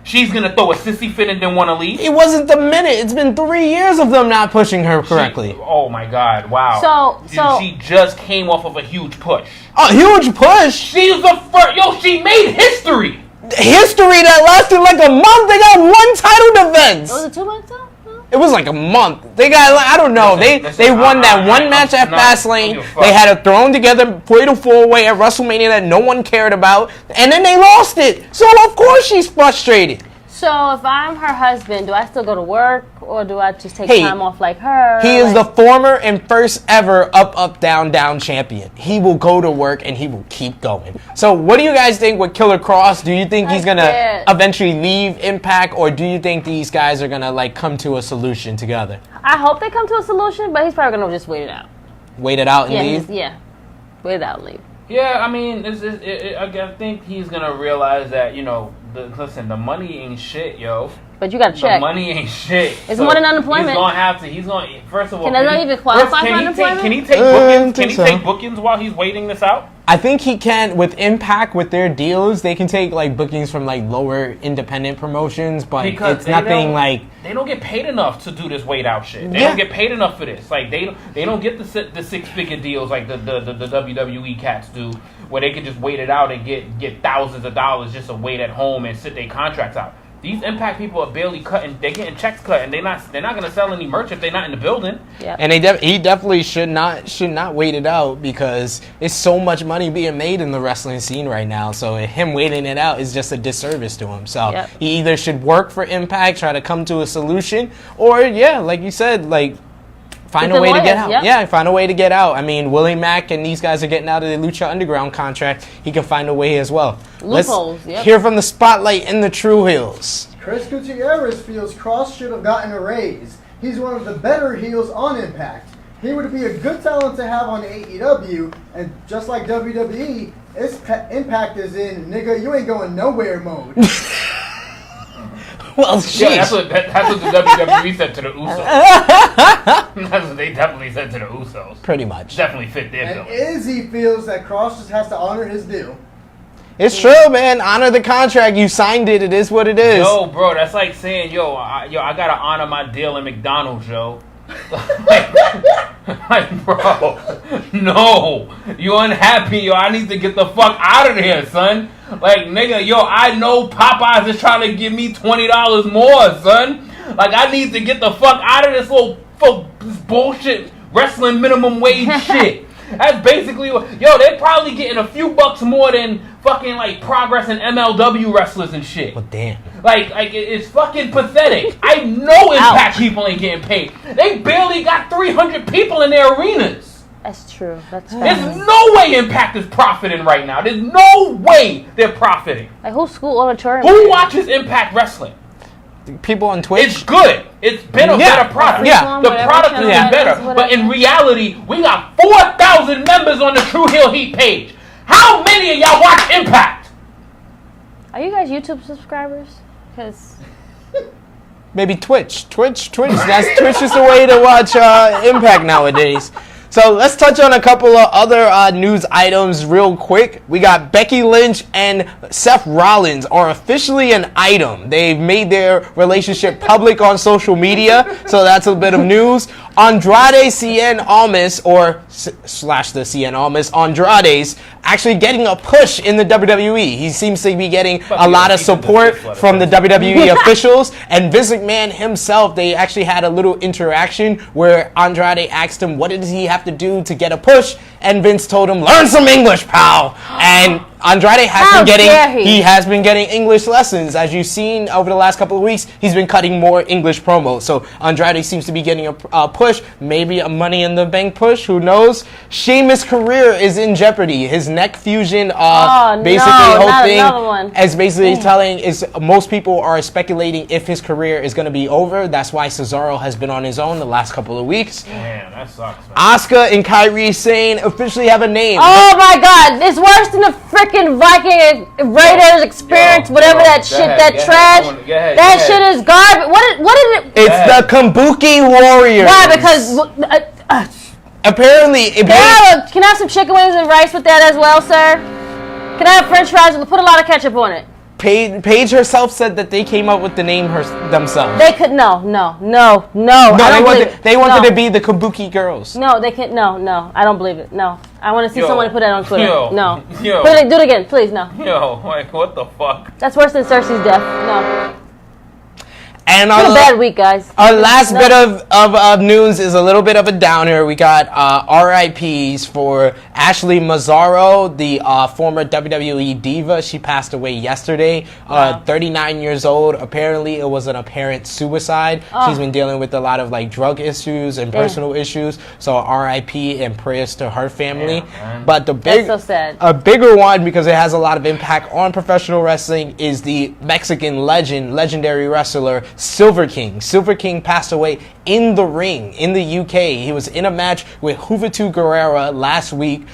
she's going to throw a sissy fit and then want to leave. It wasn't the minute. It's been 3 years of them not pushing her correctly. Oh my God! Wow. So she just came off of a huge push. A huge push. She's the first. She made history. History that lasted like a month. They got one title defense. Was it 2 months though? It was like a month. They got, I don't know. They won that one match at Fastlane. They had a thrown together fatal 4-way at WrestleMania that no one cared about, and then they lost it. So of course she's frustrated. So if I'm her husband, do I still go to work, or do I just take time off like her? He is the former and first ever up, down, down champion. He will go to work and he will keep going. So what do you guys think with Killer Cross? Do you think he's going to eventually leave Impact, or do you think these guys are going to come to a solution together? I hope they come to a solution, but he's probably going to just wait it out. Wait it out and leave? Wait it out and leave. Yeah, I mean, I think he's going to realize that, listen, the money ain't shit, yo. But you got to check. The money ain't shit. It's more than unemployment. He's going to, first of all. Can they even qualify for unemployment? Can he take bookings? Can he take bookings while he's waiting this out? I think he can. With Impact, with their deals, they can take bookings from lower independent promotions, but it's nothing like. They don't get paid enough to do this wait out shit. They don't get paid enough for this. They don't get the 6-figure deals like the WWE cats do, where they can just wait it out and get thousands of dollars just to wait at home and sit their contracts out. These Impact people are barely cutting. They're getting checks cut, and they're not going to sell any merch if they're not in the building. Yep. And he definitely should not wait it out, because there's so much money being made in the wrestling scene right now. So him waiting it out is just a disservice to him. So he either should work for Impact, try to come to a solution, or like you said, find a way to get out. Yep. Yeah, find a way to get out. I mean, Willie Mack and these guys are getting out of the Lucha Underground contract. He can find a way as well. Loopholes, Let's hear from the spotlight in the True Heels. Chris Gutierrez feels Cross should have gotten a raise. He's one of the better heels on Impact. He would be a good talent to have on AEW, and just like WWE, Impact is in, nigga, you ain't going nowhere mode. Well, yeah, that's what the WWE said to the Usos. That's what they definitely said to the Usos. Pretty much. Definitely fit their bill. And Izzy feels that Cross just has to honor his deal. It's true, man. Honor the contract. You signed it. It is what it is. Yo, bro, that's like saying, I gotta honor my deal in McDonald's, yo. Like, bro, no. You unhappy, yo. I need to get the fuck out of here, son. Like, nigga, yo, I know Popeyes is trying to give me $20 more, son. Like, I need to get the fuck out of this bullshit wrestling minimum wage shit. That's basically what, yo, they're probably getting a few bucks more than fucking, like, Progress and MLW wrestlers and shit. Well, damn. Like it's fucking pathetic. I know Impact people ain't getting paid. They barely got 300 people in their arenas. That's true. That's There's no way Impact is profiting right now. There's no way they're profiting. like whose school auditorium? Who watches Impact Wrestling? People on Twitch. It's good. It's been a better product. Yeah. The product is better. But in reality, we got 4,000 members on the True Heel Heat page. How many of y'all watch Impact? Are you guys YouTube subscribers? Because Maybe Twitch. Twitch is the way to watch Impact nowadays. So let's touch on a couple of other news items real quick. We got Becky Lynch and Seth Rollins are officially an item. They've made their relationship public on social media, so that's a bit of news. Andrade Cien Almas, or slash the Cien Almas, Andrade's actually getting a push in the WWE. He seems to be getting a lot of support from the WWE officials, and Vince McMahon himself, they actually had a little interaction where Andrade asked him, what does he have to do to get a push? And Vince told him, learn some English, pal. And Andrade has been getting English lessons. As you've seen over the last couple of weeks, he's been cutting more English promos. So Andrade seems to be getting a push, maybe a Money in the Bank push, who knows? Sheamus' career is in jeopardy. His neck fusion, is basically telling most people are speculating if his career is going to be over. That's why Cesaro has been on his own the last couple of weeks. Damn, that sucks, man. Asuka and Kairi Sane officially have a name. Oh my God, it's worse than the freaking Viking Raiders experience, whatever that shit, that trash. That shit is garbage. What is it? It's the Kabuki Warriors. Why? Because apparently, can I have some chicken wings and rice with that as well, sir? Can I have French fries and put a lot of ketchup on it? Paige herself said that they came up with the name themselves. They could no. They wanted to be the Kabuki girls. No, they can't. No. I don't believe it. No, I want to see someone put that on Twitter. No. Do Yo. it again, please. No. Yo, like, what the fuck? That's worse than Cersei's death. No. And it's been a bad week, guys. Our last bit of news is a little bit of a downer. We got RIPs for Ashley Mazzaro, the former WWE diva. She passed away yesterday, 39 years old. Apparently, it was an apparent suicide. She's been dealing with a lot of like drug issues and personal issues. So RIP and prayers to her family. But that's so sad. A bigger one, because it has a lot of impact on professional wrestling, is the Mexican legendary wrestler Silver King. Silver King passed away in the ring in the UK. He was in a match with Juventud Guerrera last week.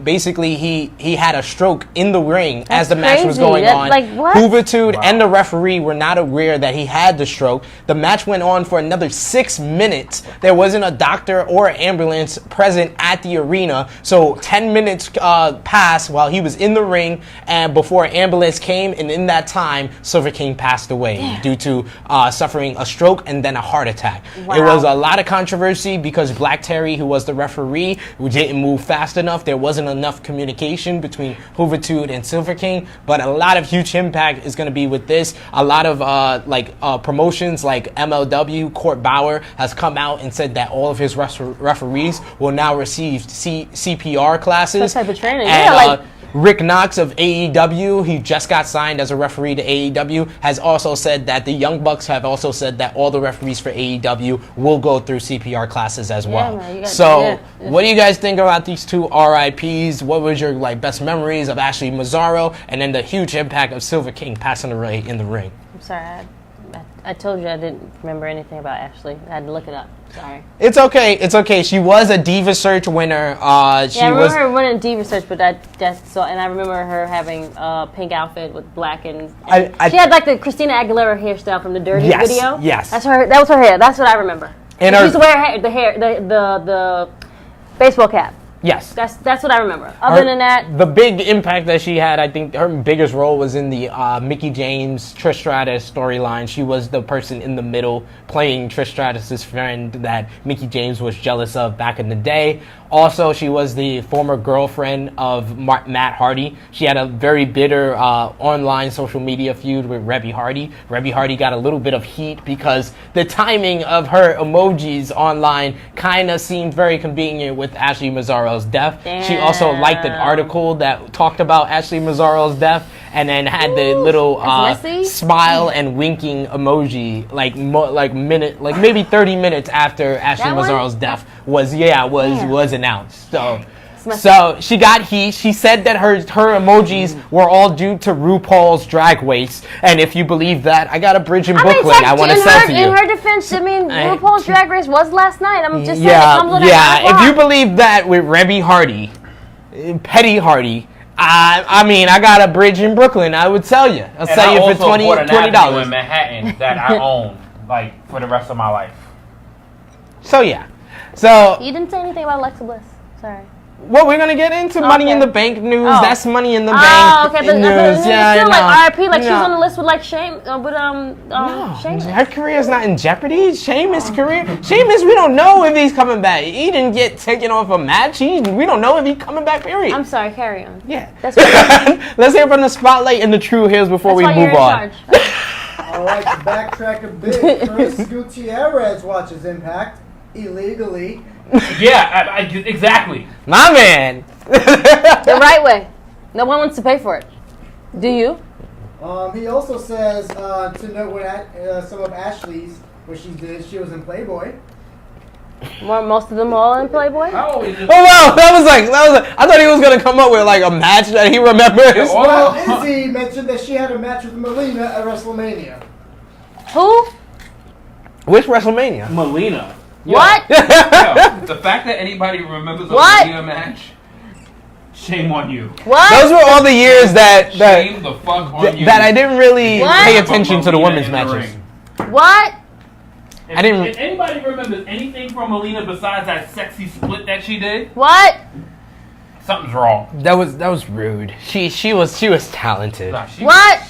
Basically, he had a stroke in the ring as the match was going on. Like, what? Juventud and the referee were not aware that he had the stroke. The match went on for another 6 minutes. There wasn't a doctor or an ambulance present at the arena. So 10 minutes passed while he was in the ring, and before an ambulance came, and in that time, Silver King passed away due to suffering a stroke and then a heart attack. Wow. It was a lot of controversy because Black Terry, who was the referee, who didn't move fast enough. There wasn't enough communication between Juventud and Silver King, but a lot of huge impact is going to be with this. A lot of promotions like MLW, Court Bauer has come out and said that all of his referees will now receive CPR classes. That type of training. And, Rick Knox of AEW, he just got signed as a referee to AEW, has also said that the Young Bucks have also said that all the referees for AEW will go through CPR classes as well. What do you guys think about these two RIPs? What was your best memories of Ashley Mazzaro, and then the huge impact of Silver King passing away in the ring? I'm sorry, I told you I didn't remember anything about Ashley. I had to look it up. Sorry. It's okay. She was a Diva Search winner. I remember her winning Diva Search, but and I remember her having a pink outfit with black and she had like the Christina Aguilera hairstyle from the Dirty video. Yes. That was her hair. That's what I remember. And she used to wear the baseball cap. Yes. That's what I remember. Other than that, the big impact that she had, I think her biggest role was in the Mickie James Trish Stratus storyline. She was the person in the middle playing Trish Stratus's friend that Mickie James was jealous of back in the day. Also, she was the former girlfriend of Matt Hardy. She had a very bitter online social media feud with Rebby Hardy. Rebby Hardy got a little bit of heat because the timing of her emojis online kind of seemed very convenient with Ashley Mazzaro's death. Damn. She also liked an article that talked about Ashley Mazzaro's death and then had the little smile and winking emoji like maybe 30 minutes after Ashley Mazzaro's death was announced. So she got heat. She said that her emojis were all due to RuPaul's Drag Race, and if you believe that, I got a bridge in Brooklyn I want to sell to you. In her defense, I mean, RuPaul's Drag Race was last night. I'm just saying it comes on if you believe that with Rebby Hardy, Petty Hardy, I mean, I got a bridge in Brooklyn. I would sell you. I'll sell you for $20 in Manhattan that I own for the rest of my life. So So you didn't say anything about Alexa Bliss. Sorry. Well, we're gonna get into Money in the Bank news. That's Money in the Bank news. RIP. Like she's on the list with Sheamus. Her career is not in jeopardy. Sheamus' career. Sheamus, we don't know if he's coming back. He didn't get taken off a match. We don't know if he's coming back. Period. I'm sorry. Carry on. Yeah. Let's hear from the spotlight and the true heels before we move on. All right, to backtrack a bit, Chris Gutierrez watches Impact illegally. Yeah, exactly. My man. The right way. No one wants to pay for it. Do you? He also says to note what some of Ashley's, what she did, she was in Playboy. Most of them all in Playboy? Oh wow, that was I thought he was gonna come up with a match that he remembers. Well, Izzy mentioned that she had a match with Melina at WrestleMania. Who? Which WrestleMania? Melina. What? The fact that anybody remembers a Melina match, shame on you. What? Those were all the years shame the fuck on you. That I didn't really pay attention to the women's matches. What? If anybody remembers anything from Melina besides that sexy split that she did, what? Something's wrong. That was rude. She was talented. What?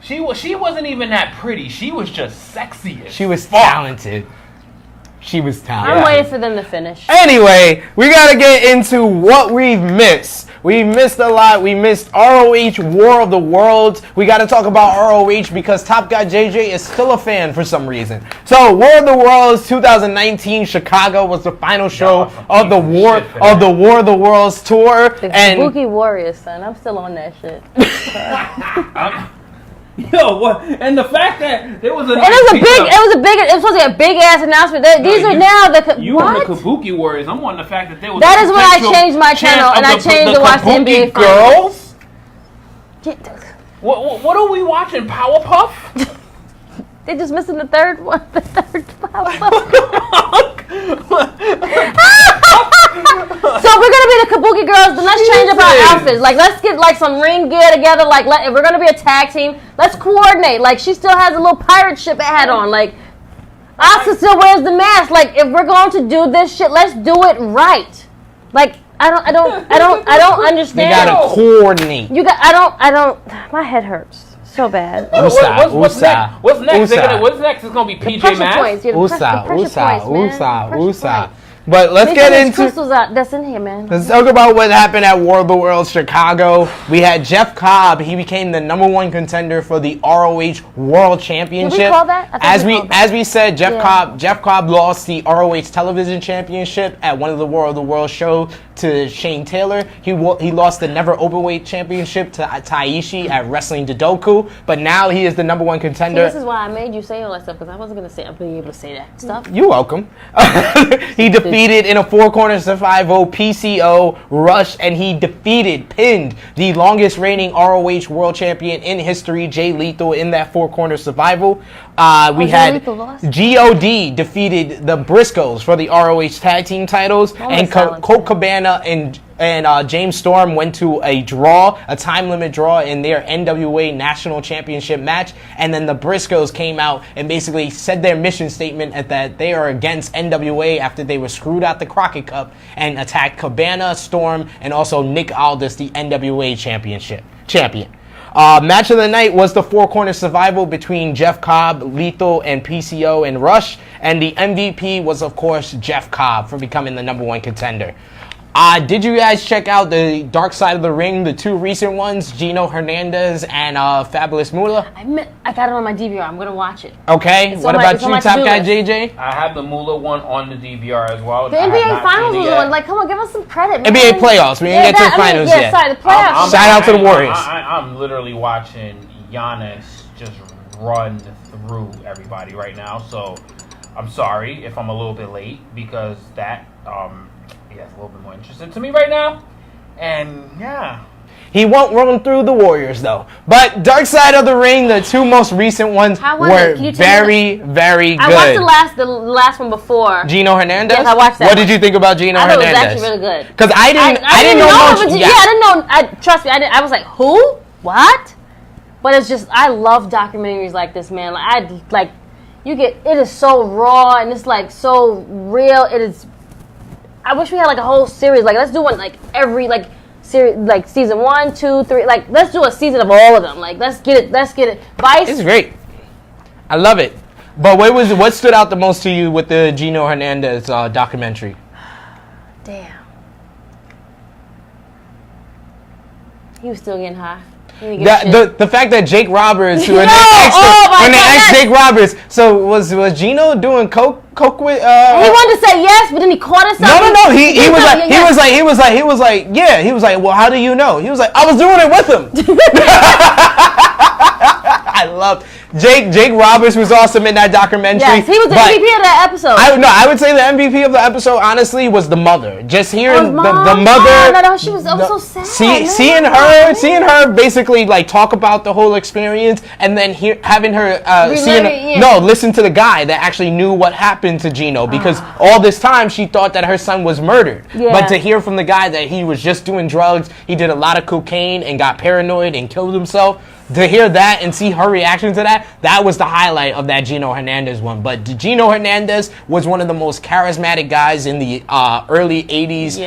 She wasn't even that pretty. She was just sexy. She was talented. She was talented. I'm waiting for them to finish. Anyway, we gotta get into what we've missed. We missed a lot. We missed ROH War of the Worlds. We gotta talk about ROH because Top Guy JJ is still a fan for some reason. So War of the Worlds 2019 Chicago was the final show of the War of the Worlds tour. The Kabuki Warriors, son. I'm still on that shit. Yo, what? And the fact that there was a it was supposed to be a big ass announcement. These are now the you what? on the Kabuki Warriors. I'm on the fact that there was. That is when I changed my channel and I changed to watch the NBA girls. What are we watching? Powerpuff? They're just missing the third one. The third Powerpuff. So if we're gonna be the Kabuki girls, then let's change up our outfits. Let's get some ring gear together. If we're gonna be a tag team, let's coordinate. She still has a little pirate ship hat on. Asuka still wears the mask. If we're going to do this shit, let's do it right. I don't understand. You gotta coordinate. I don't. My head hurts so bad. What's next? What's next? It's gonna be PJ Masks. USA. But let's get into crystals that's in here, man. Let's talk about what happened at War of the Worlds Chicago. We had Jeff Cobb. He became the #1 contender for the ROH World Championship. Did we call that? As we said, Jeff Cobb lost the ROH Television Championship at one of the War of the World shows to Shane Taylor. He lost the Never Openweight Championship to Taishi at Wrestling Dodoku. But now he is the #1 contender. See, this is why I made you say all that stuff because I wasn't gonna say I'm being able to say that stuff. You're welcome. He defeated in a 4-corner survival PCO Rush, and he pinned the longest reigning ROH World Champion in history, Jay Lethal, in that 4-corner survival. We had GOD defeated the Briscoes for the ROH Tag Team titles, and Colt Cabana and and James Storm went to a time limit draw in their NWA National Championship match, and then the Briscoes came out and basically said their mission statement at that they are against NWA after they were screwed out the Crockett Cup and attacked Cabana, Storm, and also Nick Aldis, the NWA champion. Match of the night was the Four Corner Survival between Jeff Cobb, Lethal, and PCO and Rush, and the MVP was, of course, Jeff Cobb for becoming the #1 contender. Did you guys check out the Dark Side of the Ring, the two recent ones, Gino Hernandez and Fabulous Moolah? I got it on my DVR. I'm going to watch it. Okay. What about you, Top Guy JJ? I have the Moolah one on the DVR as well. The NBA Finals was one. Like, come on, give us some credit, man. NBA playoffs. We didn't get to the finals yet. Sorry, the playoffs. Shout out to the Warriors. I'm literally watching Giannis just run through everybody right now. So I'm sorry if I'm a little bit late because that it's a little bit more interesting to me right now. And yeah. He won't run through the Warriors, though. But Dark Side of the Ring, the two most recent ones were very, very good. I watched the last one before. Gino Hernandez? Yes, I watched that. What did you think about Gino Hernandez? I thought it was actually really good. Because I didn't know much. Yeah, I didn't know. Trust me, I was like, who? What? But it's just, I love documentaries like this, man. It is so raw and it's like so real. It is. I wish we had like a whole series. Like, let's do one like every series, like season 1, 2, 3. Like, let's do a season of all of them. Like, let's get it. Vice. It's great. I love it. But what stood out the most to you with the Gino Hernandez documentary? Damn. He was still getting high. The fact that Jake Roberts, when they asked Jake Roberts, so was Gino doing coke with? He wanted to say yes, but then he caught himself. No. He was like, yeah. He was like, well, how do you know? He was like, I was doing it with him. I loved Jake Roberts was awesome in that documentary. Yes, he was the MVP of that episode. I would say the MVP of the episode, honestly, was the mother. Just hearing the mother. No, she was so sad. Seeing her basically like talk about the whole experience, and then having her listen to the guy that actually knew what happened to Gino, because all this time she thought that her son was murdered. Yeah. But to hear from the guy that he was just doing drugs, he did a lot of cocaine and got paranoid and killed himself. To hear that and see her reaction to that was the highlight of that Gino Hernandez one. But Gino Hernandez was one of the most charismatic guys in the early 80s,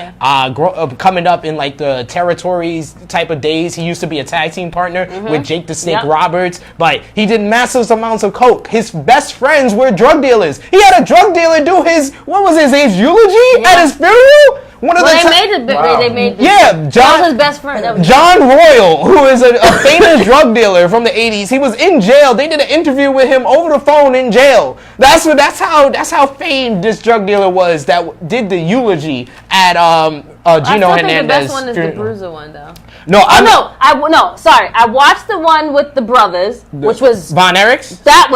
coming up in like the territories type of days. He used to be a tag team partner with Jake the Snake Roberts, but he did massive amounts of coke. His best friends were drug dealers. He had a drug dealer do his eulogy at his funeral? They made this. Yeah, John was his best friend. John Royal, who is a famous drug dealer from the 80s. He was in jail. They did an interview with him over the phone in jail. That's how famed this drug dealer was that did the eulogy at Gino Hernandez. I think the best one is the Bruiser one, though. Sorry. I watched the one with the brothers, which was Von Erichs. That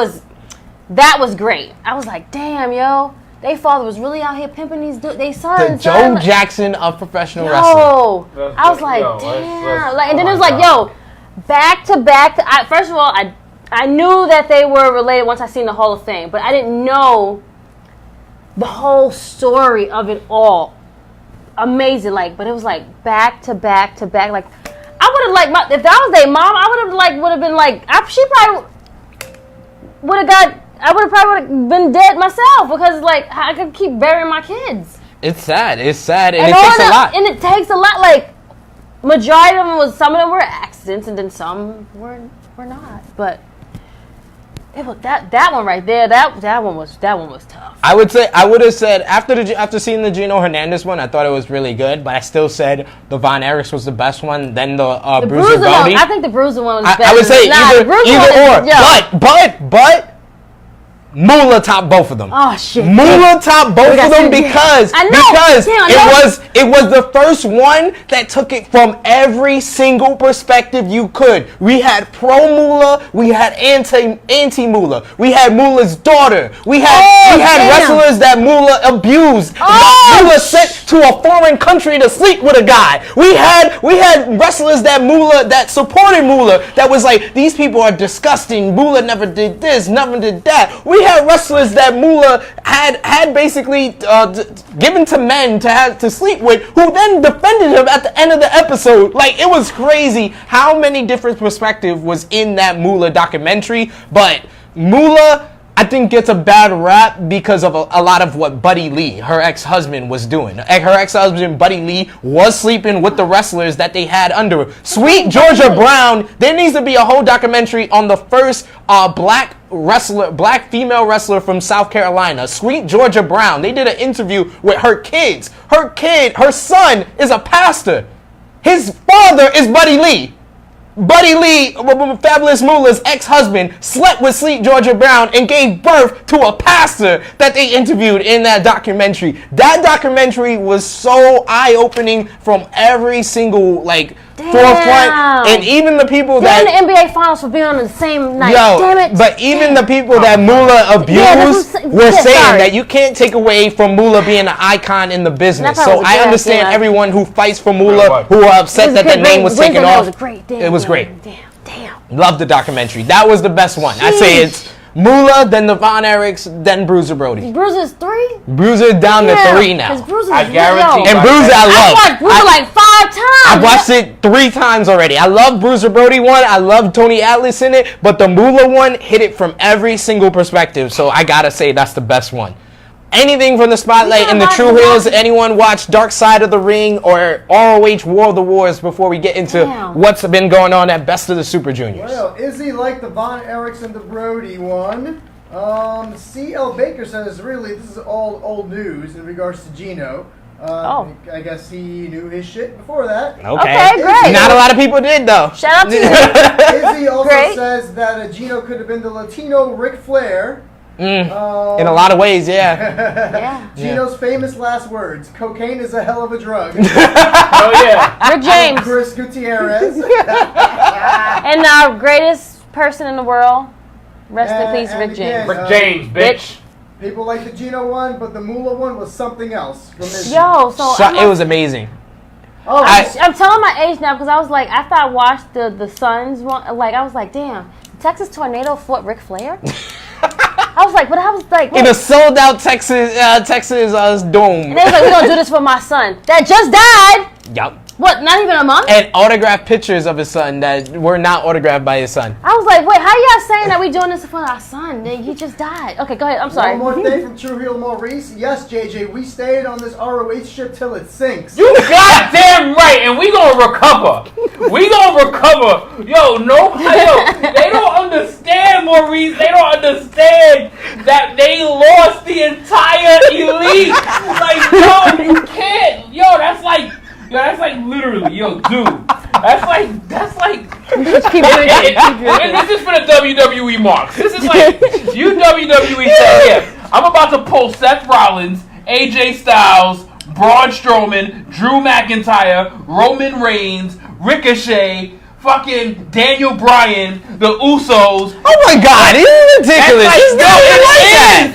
was great. I was like, damn, yo. They father was really out here pimping they sons. The Joe Jackson of professional wrestling. I was like, damn. And then it was like, yo, back to back. First of all, I knew that they were related once I seen the Hall of Fame, but I didn't know the whole story of it all. Amazing, but it was like back to back to back. Like, I would have if that was their mom, I would have been she probably would have got. I probably been dead myself because I could keep burying my kids. It's sad, and it takes a lot. And it takes a lot. Majority of them some of them were accidents, and then some were not. But it was that one right there. That one was tough. I would have said after seeing the Gino Hernandez one, I thought it was really good, but I still said the Von Erichs was the best one. Then the Bruiser Brody. I think the Bruiser one was better. I would say either or. But Moolah topped both of them. Oh shit! Moolah topped both of them because it was the first one that took it from every single perspective you could. We had pro Moolah, we had anti Moolah, we had Moolah's daughter, we had wrestlers that Moolah abused. Moolah sent to a foreign country to sleep with a guy. We had wrestlers that supported Moolah that was like, these people are disgusting. Moolah never did this, never did that. We had wrestlers that Moolah had basically given to men to sleep with, who then defended him at the end of the episode. Like, it was crazy how many different perspectives was in that Moolah documentary. But Moolah, I think, gets a bad rap because of a lot of what Buddy Lee, her ex-husband, was doing. Her ex-husband, Buddy Lee, was sleeping with the wrestlers that they had under her. Sweet Georgia Brown, there needs to be a whole documentary on the first black female wrestler from South Carolina, Sweet Georgia Brown. They did an interview with her kids. Her son is a pastor. His father is Buddy Lee. Buddy Lee, Fabulous Moolah's ex-husband, slept with Sweet Georgia Brown and gave birth to a pastor that they interviewed in that documentary. That documentary was so eye-opening from every single, forefront. And even the people the NBA Finals for being on the same night. Damn it. But even the people that Moolah abused were saying that you can't take away from Moolah being an icon in the business. So I understand everyone who fights for Moolah, who are upset that the name was taken off. It was great. Damn. Love the documentary. That was the best one. I say it's Moolah, then the Von Erichs, then Bruiser Brody. Bruiser's 3? Bruiser down to 3 now. I guarantee. And Bruiser I love. I watched Bruiser like 5 times. I watched it 3 times already. I love Bruiser Brody one. I love Tony Atlas in it. But the Moolah one hit it from every single perspective. So I gotta say that's the best one. Anything from the Spotlight in the True Heels? Anyone watch Dark Side of the Ring or ROH War of the Wars before we get into what's been going on at Best of the Super Juniors? Well, Izzy liked the Von Erichs and the Brody one. C.L. Baker says, really, this is all old news in regards to Gino. I guess he knew his shit before that. Okay, great. Not a lot of people did, though. Shout out to you. Izzy also says that Gino could have been the Latino Ric Flair. In a lot of ways, yeah. Gino's famous last words: "Cocaine is a hell of a drug." Oh yeah. Rick James. Chris Gutierrez. And our greatest person in the world. Rest in peace, Rick James. Rick James, bitch. People like the Gino one, but the Moolah one was something else. It was amazing. I'm telling my age now because I was like, after I watched the Suns one, I was like, damn, Texas Tornado fought Ric Flair. I was like, what? In a sold out Texas dome. And they was like, we're gonna do this for my son that just died. Yup. What? Not even a month? And autographed pictures of his son that were not autographed by his son. I was like, wait, how y'all saying that we doing this for our son? He just died. Okay, go ahead. I'm sorry. One more thing from True Heel Maurice. Yes, JJ, we stayed on this ROH ship till it sinks. You goddamn right, and we gonna recover. We gonna recover. Yo, they don't understand, Maurice. They don't understand that they lost the entire elite. Like, yo, you can't. Yo, that's like literally, yo, dude. That's like. Just keep doing it. And this is for the WWE marks. This is like, you WWE say, yeah, I'm about to pull Seth Rollins, AJ Styles, Braun Strowman, Drew McIntyre, Roman Reigns, Ricochet, fucking Daniel Bryan, the Usos. Oh my God, it's ridiculous. It is an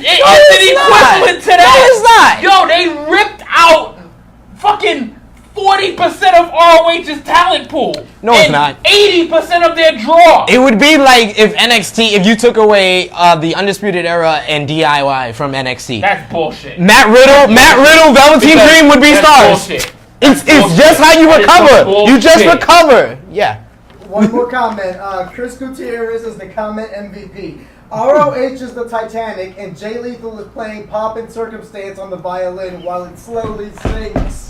equivalent to that. No, it's not. Yo, they ripped out fucking 40% of ROH's talent pool. No, it's not. 80% of their draw. It would be like if you took away the Undisputed Era and DIY from NXT. That's bullshit. Matt Riddle, Velveteen Dream would be stars. Bullshit. It's just how you recover. You just recover. Yeah. One more comment. Chris Gutierrez is the comment MVP. ROH is the Titanic, and Jay Lethal is playing Pop and Circumstance on the violin while it slowly sinks.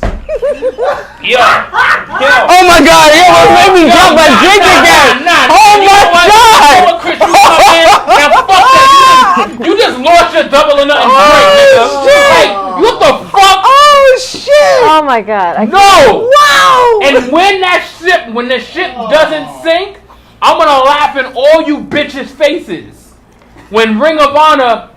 Yo. Oh my God! It made me drop my drink again. Oh my God! Chris, you come in. Now fuck that. You just lost your double or nothing drink, nigga. Shit. Like, what the fuck? Oh shit! Oh my God! No! Wow! And when the ship doesn't sink, I'm gonna laugh in all you bitches' faces. When Ring of Honor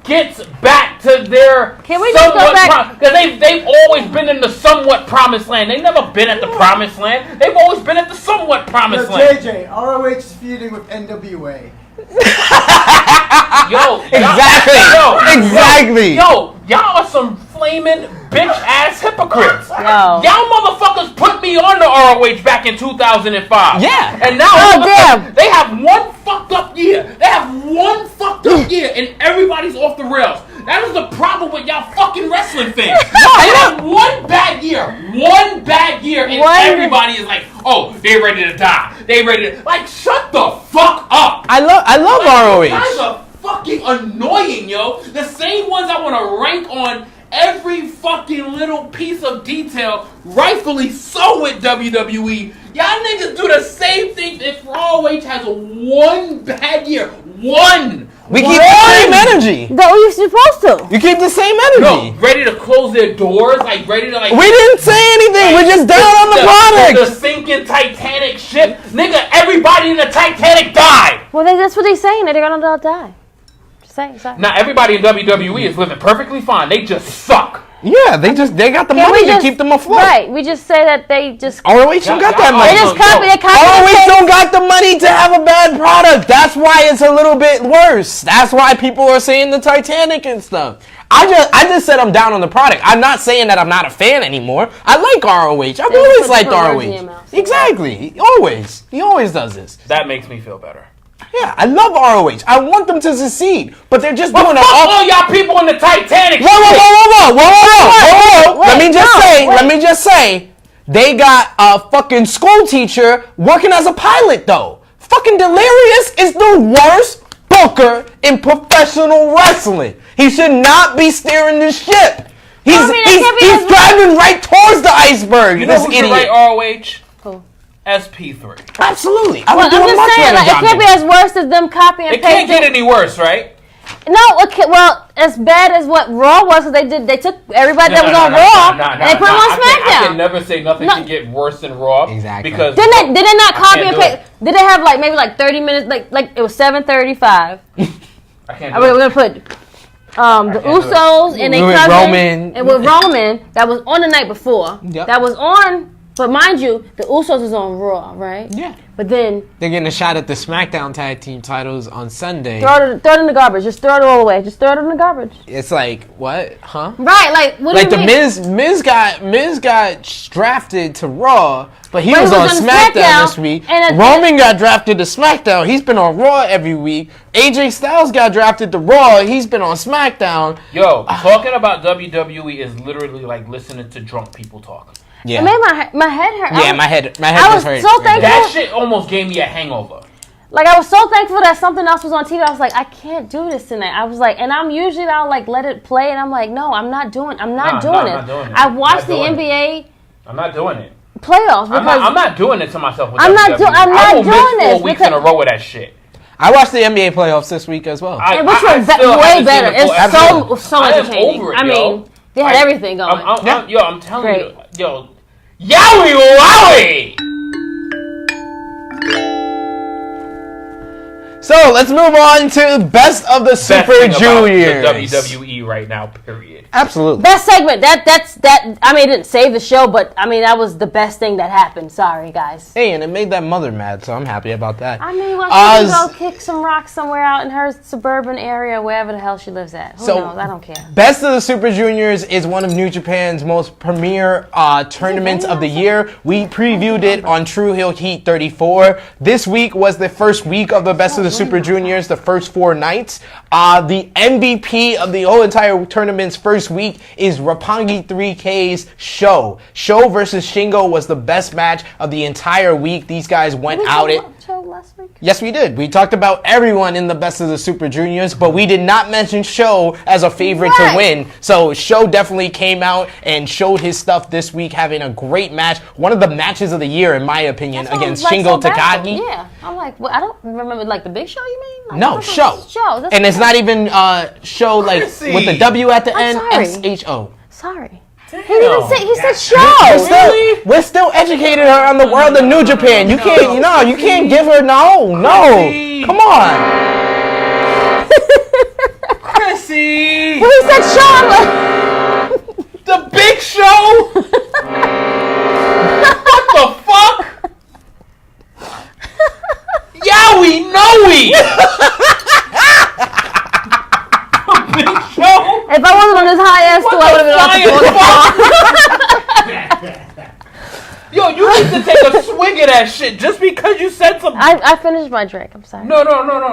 gets back to their Can we just go back? Because they've always been in the somewhat promised land. They've never been at the promised land. They've always been at the somewhat promised land. JJ, ROH is feuding with NWA. Exactly. Yo, y'all are some flaming bitch-ass hypocrites. Yo. Y'all motherfuckers put me on the ROH back in 2005. Yeah. And now damn. they have one fucked up year. They have one fucked up year, and everybody's off the rails. That is the problem with y'all fucking wrestling fans. They have one bad year, and everybody is like, oh, they ready to die. They ready to, like, shut the fuck up. I love ROH. You guys are fucking annoying, yo. The same ones I want to rank on every fucking little piece of detail, rightfully so with WWE. Y'all niggas do the same thing if ROH has one bad year. One. We keep the same energy. That what you're supposed to. You keep the same energy. No, ready to close their doors, like ready to like. We didn't say anything. We're just down on the product. The sinking Titanic ship, nigga. Everybody in the Titanic died. Well, that's what they're saying. They're gonna all die. Just saying. Sorry. Now everybody in WWE is living perfectly fine. They just suck. Yeah, they got the money to keep them afloat. Right. We just say that they just. ROH don't got that money. They just copy. They copy. ROH don't got the money to have a bad product. That's why it's a little bit worse. That's why people are saying the Titanic and stuff. I just said I'm down on the product. I'm not saying that I'm not a fan anymore. I like ROH. I've always liked ROH. Exactly. He always does this. That makes me feel better. Yeah, I love ROH. I want them to succeed, but they're just doing all y'all people in the Titanic. Whoa. Let me just say, they got a fucking school teacher working as a pilot though. Fucking Delirious is the worst booker in professional wrestling. He should not be steering the ship. He's driving right towards the iceberg. You know who should write ROH? Who? SP3. Absolutely. I'm just saying, like, it can't be as worse as them copying and pasting. It can't get any worse, right? No, okay, well, as bad as what Raw was, they took everybody that was on Raw and they put them on SmackDown. I can never say nothing can get worse than Raw. Exactly. Because did they not copy and paste? Did they have like maybe like 30 minutes? Like it was 7:35. I can't. We're gonna put the Usos and they cousin Roman and with Roman that was on the night before. Yep. That was on. But mind you, the Usos is on Raw, right? Yeah. But then they're getting a shot at the SmackDown Tag Team titles on Sunday. Throw it in the garbage. Just throw it all away. Just throw it in the garbage. It's like what? Huh? Right. Like what? Like do you the mean? Miz got drafted to Raw, but he was on SmackDown this week. Roman got drafted to SmackDown. He's been on Raw every week. AJ Styles got drafted to Raw. He's been on SmackDown. Yo, talking about WWE is literally like listening to drunk people talk. Yeah. It made my head hurt. Yeah, my head I was hurt. so thankful. That shit almost gave me a hangover. Like, I was so thankful that something else was on TV. I was like, I can't do this tonight. I was like, and I'm usually, I'll like let it play, and I'm like, no, I'm not doing it. I'm not doing it. I watched the NBA. I'm not doing it. Playoffs because I'm not doing it to myself. With I'm not doing this. 4 weeks because in a row with that shit. I watched the NBA playoffs this week as well. Which was way better. It's so entertaining. I mean, they had everything going. I'm telling you, yo. Yowie wowie! So let's move on to Best of the Super Juniors. The WWE right now, period. Absolutely. Best segment. That. I mean, it didn't save the show, but I mean, that was the best thing that happened. Sorry, guys. Hey, and it made that mother mad, so I'm happy about that. I mean, well, she can go kick some rocks somewhere out in her suburban area, wherever the hell she lives at. Who knows? I don't care. Best of the Super Juniors is one of New Japan's most premier tournaments of the year. We previewed it on True Heel Heat 34. This week was the first week of the Best of the Super Juniors, the first 4 nights. The MVP of the whole entire tournament's first week is Roppongi 3K's Show. Show versus Shingo was the best match of the entire week. These guys went out it. Last week? Yes, we did. We talked about everyone in the Best of the Super Juniors, but we did not mention Show as a favorite to win. So Show definitely came out and showed his stuff this week, having a great match. One of the matches of the year, in my opinion, against Shingo Takagi. Yeah, I'm like, well, I don't remember, like, the Big Show, you mean? Like, no, Show. And it's not even Show, like, Krssi. with the W at the end, sorry. S-H-O. Sorry. Damn. He didn't say, he said Show. We're still educating her on the world of New Japan. You can't, you can't give her, no. Krssi. Come on. Krssi! Well, he said Show. I'm like, The Big Show? What the fuck? Yowie Nowie! The Big Show? if I wasn't on this high ass stool, I would have been off the that shit just because you said something. I finished my drink. I'm sorry. No.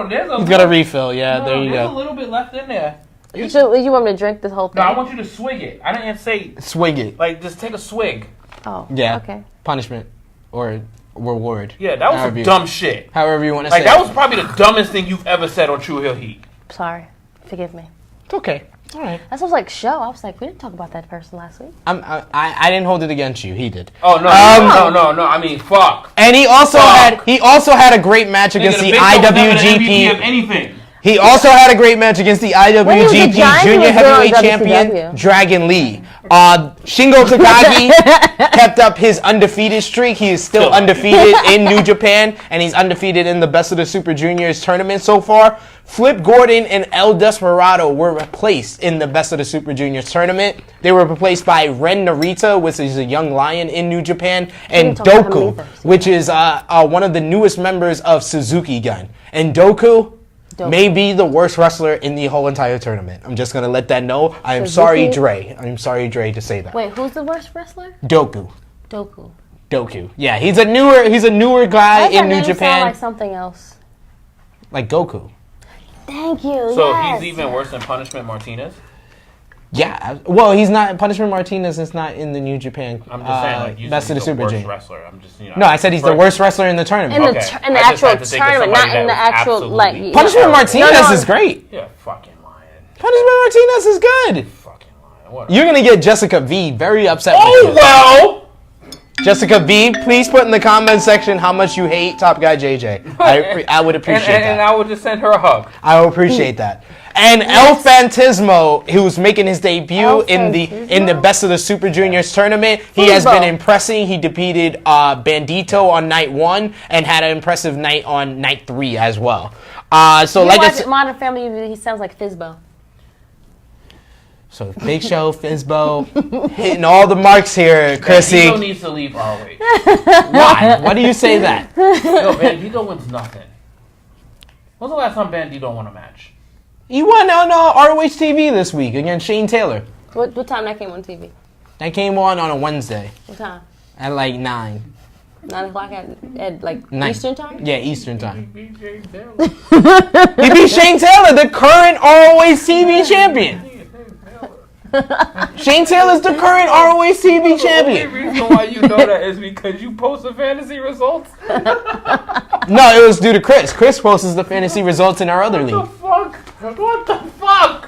There's He's got a refill. Yeah, there you There's a go. little bit left in there. You want me to drink this whole thing? No, I want you to swig it. I didn't say Swig it. like just take a swig. Oh. Yeah. Okay. Punishment or reward. Yeah, that was some dumb shit. However you want to Like say that it. was probably the dumbest thing you've ever said on True Hill Heat. Sorry. Forgive me. It's okay. All right. That was like show. I was like, we didn't talk about that person last week. I didn't hold it against you. He did. Oh no, no. I mean, fuck. And he also had a great match against the IWGP. Of anything. He also had a great match against the IWGP Giant, he Junior was good on Heavyweight Champion, WCW. Dragon Lee. Shingo Takagi kept up his undefeated streak. He is still undefeated in New Japan, and he's undefeated in the Best of the Super Juniors tournament so far. Flip Gordon and El Desperado were replaced in the Best of the Super Juniors tournament. They were replaced by Ren Narita, which is a young lion in New Japan, and Doku, which is one of the newest members of Suzuki Gun. And Doku may be the worst wrestler in the whole entire tournament. I'm just going to let that know. I am sorry, Dre. I'm sorry, Dre, to say that. Wait, who's the worst wrestler? Doku. Doku. Yeah, he's a newer guy in New Japan. Sound like something else. Like Goku. Thank you. So he's even worse than Punishment Martinez? Yeah, well, he's not. Punishment Martinez is not in the New Japan. I'm just saying, like, you Best of the Super worst Junior. wrestler. I'm just, No, I said he's the worst wrestler in the tournament. In the actual tournament, not in the actual like. Punishment Martinez is great. Yeah, fucking lying. Punishment Martinez is good. Fucking lying. Whatever. You're gonna get Jessica V very upset. Oh with you. well. Jessica V, please put in the comment section how much you hate Top Guy JJ. I would appreciate that. And I would just send her a hug. I would appreciate that. And El Fantasmo, who's making his debut in the Best of the Super Juniors tournament, he has been impressing. He defeated Bandito on night 1 and had an impressive night on night 3 as well. So like I said, Modern Family, he sounds like Fizbo. So Big Show, Fizbo, hitting all the marks here, Krssi. Bandito needs to leave ROH. Why? Why do you say that? No, Bandito wins nothing. When's the last time Bandito won a match? He won on ROH TV this week against Shane Taylor. What time that came on TV? That came on a Wednesday. What time? At like 9. 9 o'clock at like 9. Eastern time? Yeah, Eastern time. He beat Shane Taylor. He beat Shane Taylor, the current ROH TV champion. Shane Taylor's the current ROH TV champion. The only reason why you know that is because you post the fantasy results. No, it was due to Chris. Chris posts the fantasy results in our other league. What the fuck?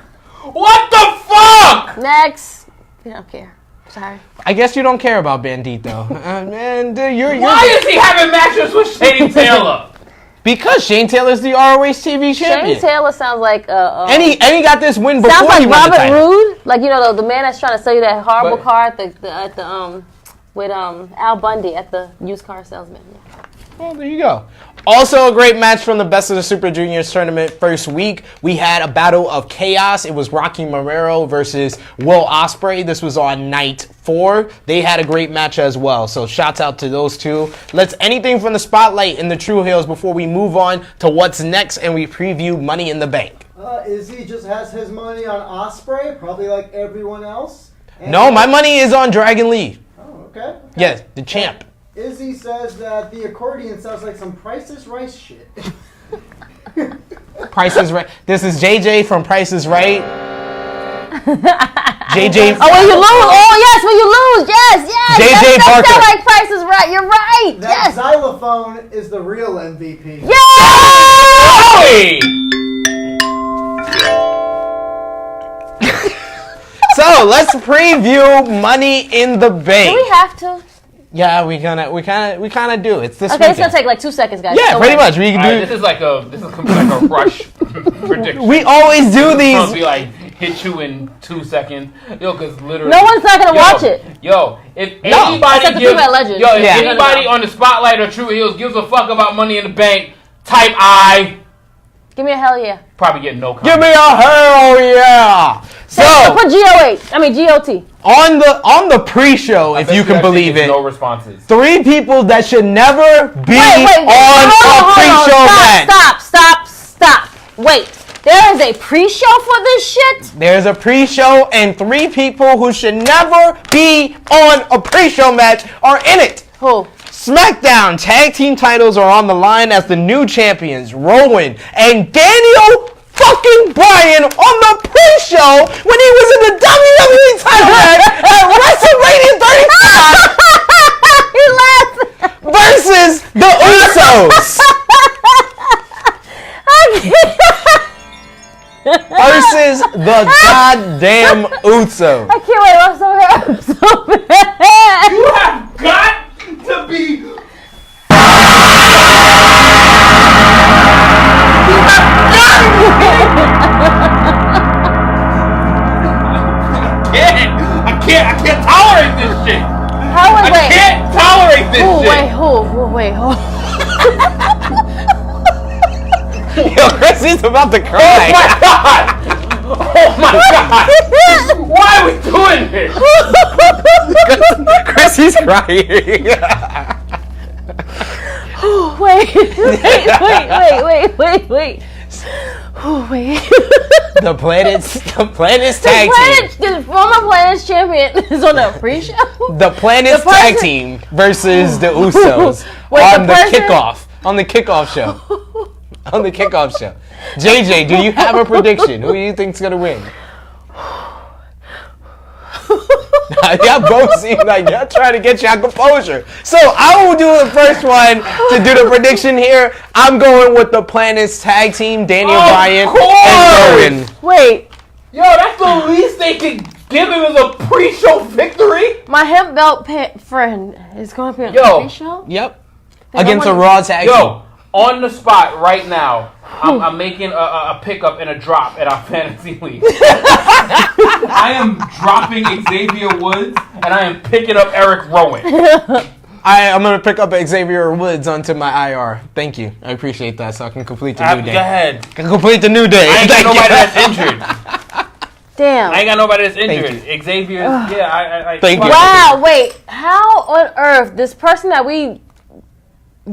What the fuck? Next. We don't care. Sorry. I guess you don't care about Bandito. Man, dude, you're Why is he having matches with Shane Taylor? Because Shane Taylor's the ROH TV champion. Shane Taylor sounds like and he got this win before sounds like he won the Robert title. Roode, like the man that's trying to sell you that horrible car at the with Al Bundy at the used car salesman. Yeah. Well, there you go. Also a great match from the Best of the Super Juniors tournament first week. We had a battle of chaos. It was Rocky Marrero versus Will Ospreay. This was on night 4. They had a great match as well. So shouts out to those two. Let's anything from the spotlight in the True Hills before we move on to what's next and we preview Money in the Bank. Izzy just has his money on Ospreay, probably like everyone else. And No, my money is on Dragon Lee. Oh, okay. Yes, the champ. Izzy says that the accordion sounds like some Price is Right shit. Price is Right. This is JJ from Price is Right. JJ. Oh, when you lose! Oh, yes, when you lose! Yes. JJ that Parker. sound like Price is Right. You're right. That Yes. xylophone is the real MVP. So let's preview Money in the Bank. Do we have to? Yeah, we kind of do. It's this Okay, weekend. it's gonna take like 2 seconds, guys. Yeah, Don't pretty worry. much. We can do. This is like a rush prediction. We always do It's these. gonna be like hit you in 2 seconds. Yo, because literally. No one's not gonna watch it. Yo, if Except anybody the gives, female legend. yo, if Yeah. anybody on the spotlight or True Heels gives a fuck about Money in the Bank, type I. Give me a hell yeah. Probably get no comment. Give me a hell yeah. So Put GOT. on the pre-show, if you can believe it, No responses. 3 people that should never be on Hold a pre-show match. Stop. Wait. There is a pre-show for this shit? There's a pre-show, and 3 people who should never be on a pre-show match are in it. Who? SmackDown tag team titles are on the line as the new champions, Rowan and Daniel fucking Bryan, on the pre-show when he was in the WWE title match at WrestleMania 35 He laughed. versus the Usos. Versus the goddamn Usos. I can't wait. I'm so bad. You have got to be. I can't tolerate this shit. How would I can't tolerate this shit. Wait. Yo, Krssy's about to cry. Oh my god! Why are we doing this? Krssy's crying. Wait. The planet's tag team. The former Planet's champion is on the pre-show. The planet's tag team versus the Usos on the kickoff show. On the kickoff show. JJ, do you have a prediction? Who do you think's gonna win? Y'all both seem like y'all trying to get y'all composure. So I will do the first one to do the prediction here. I'm going with the planet's tag team, Daniel Bryan and Rowan. Wait, Yo, that's the least they can give him as a pre-show victory. my hemp belt friend is going to be on Yo. the pre-show? Yep. Against a Raw tag team. Yo, on the spot right now, I'm making a pickup and a drop at our fantasy league. I am dropping Xavier Woods and I am picking up Eric Rowan. I'm going to pick up Xavier Woods onto my IR. Thank you. I appreciate that so I can complete the new day. Go ahead. I can complete the new day. I ain't got nobody that's injured. Damn. I ain't got nobody that's injured. Thank Xavier, I Thank you. Wow, wait. How on earth this person that we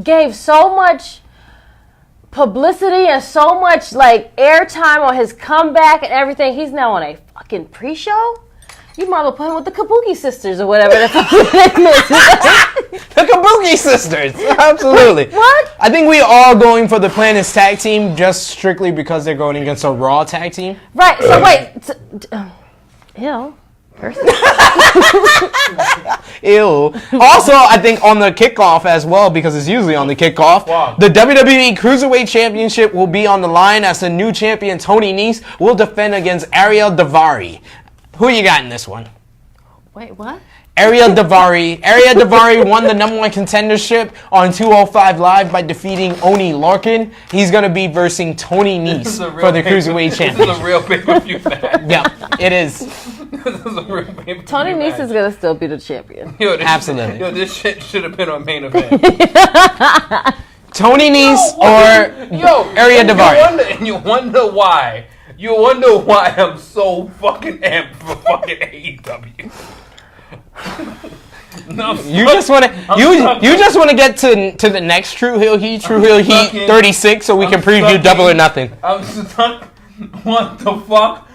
gave so much publicity and so much like airtime on his comeback and everything, he's now on a fucking pre-show? You might as well put him with the Kabuki sisters or whatever the fucking name is. The Kabuki sisters. Absolutely. What? I think we are going for the planet's tag team just strictly because they're going against a Raw tag team. Right, so wait. Ew. Ew. Also, I think on the kickoff as well, because it's usually on the kickoff, Wow. the WWE Cruiserweight Championship will be on the line as the new champion Tony Nese will defend against Ariel Daivari. Who you got in this one? Wait, what? Ariel Daivari. Ariel Daivari won the #1 contendership on 205 Live by defeating Oni Larkin. He's going to be versing Tony Nese for the Cruiserweight This is Championship. a real pay-per-view match. Yeah, it is. This is a real pay-per-view Tony match. Nese is going to still be the champion. Yo, this, Absolutely. Yo, this shit should have been on main event. Tony Nese or Ariel Daivari. You wonder why. You wonder why I'm so fucking amped for fucking AEW. No, You just want to get to the next True Heel Heat 36 so we can preview Double or Nothing. I'm stuck. What the fuck?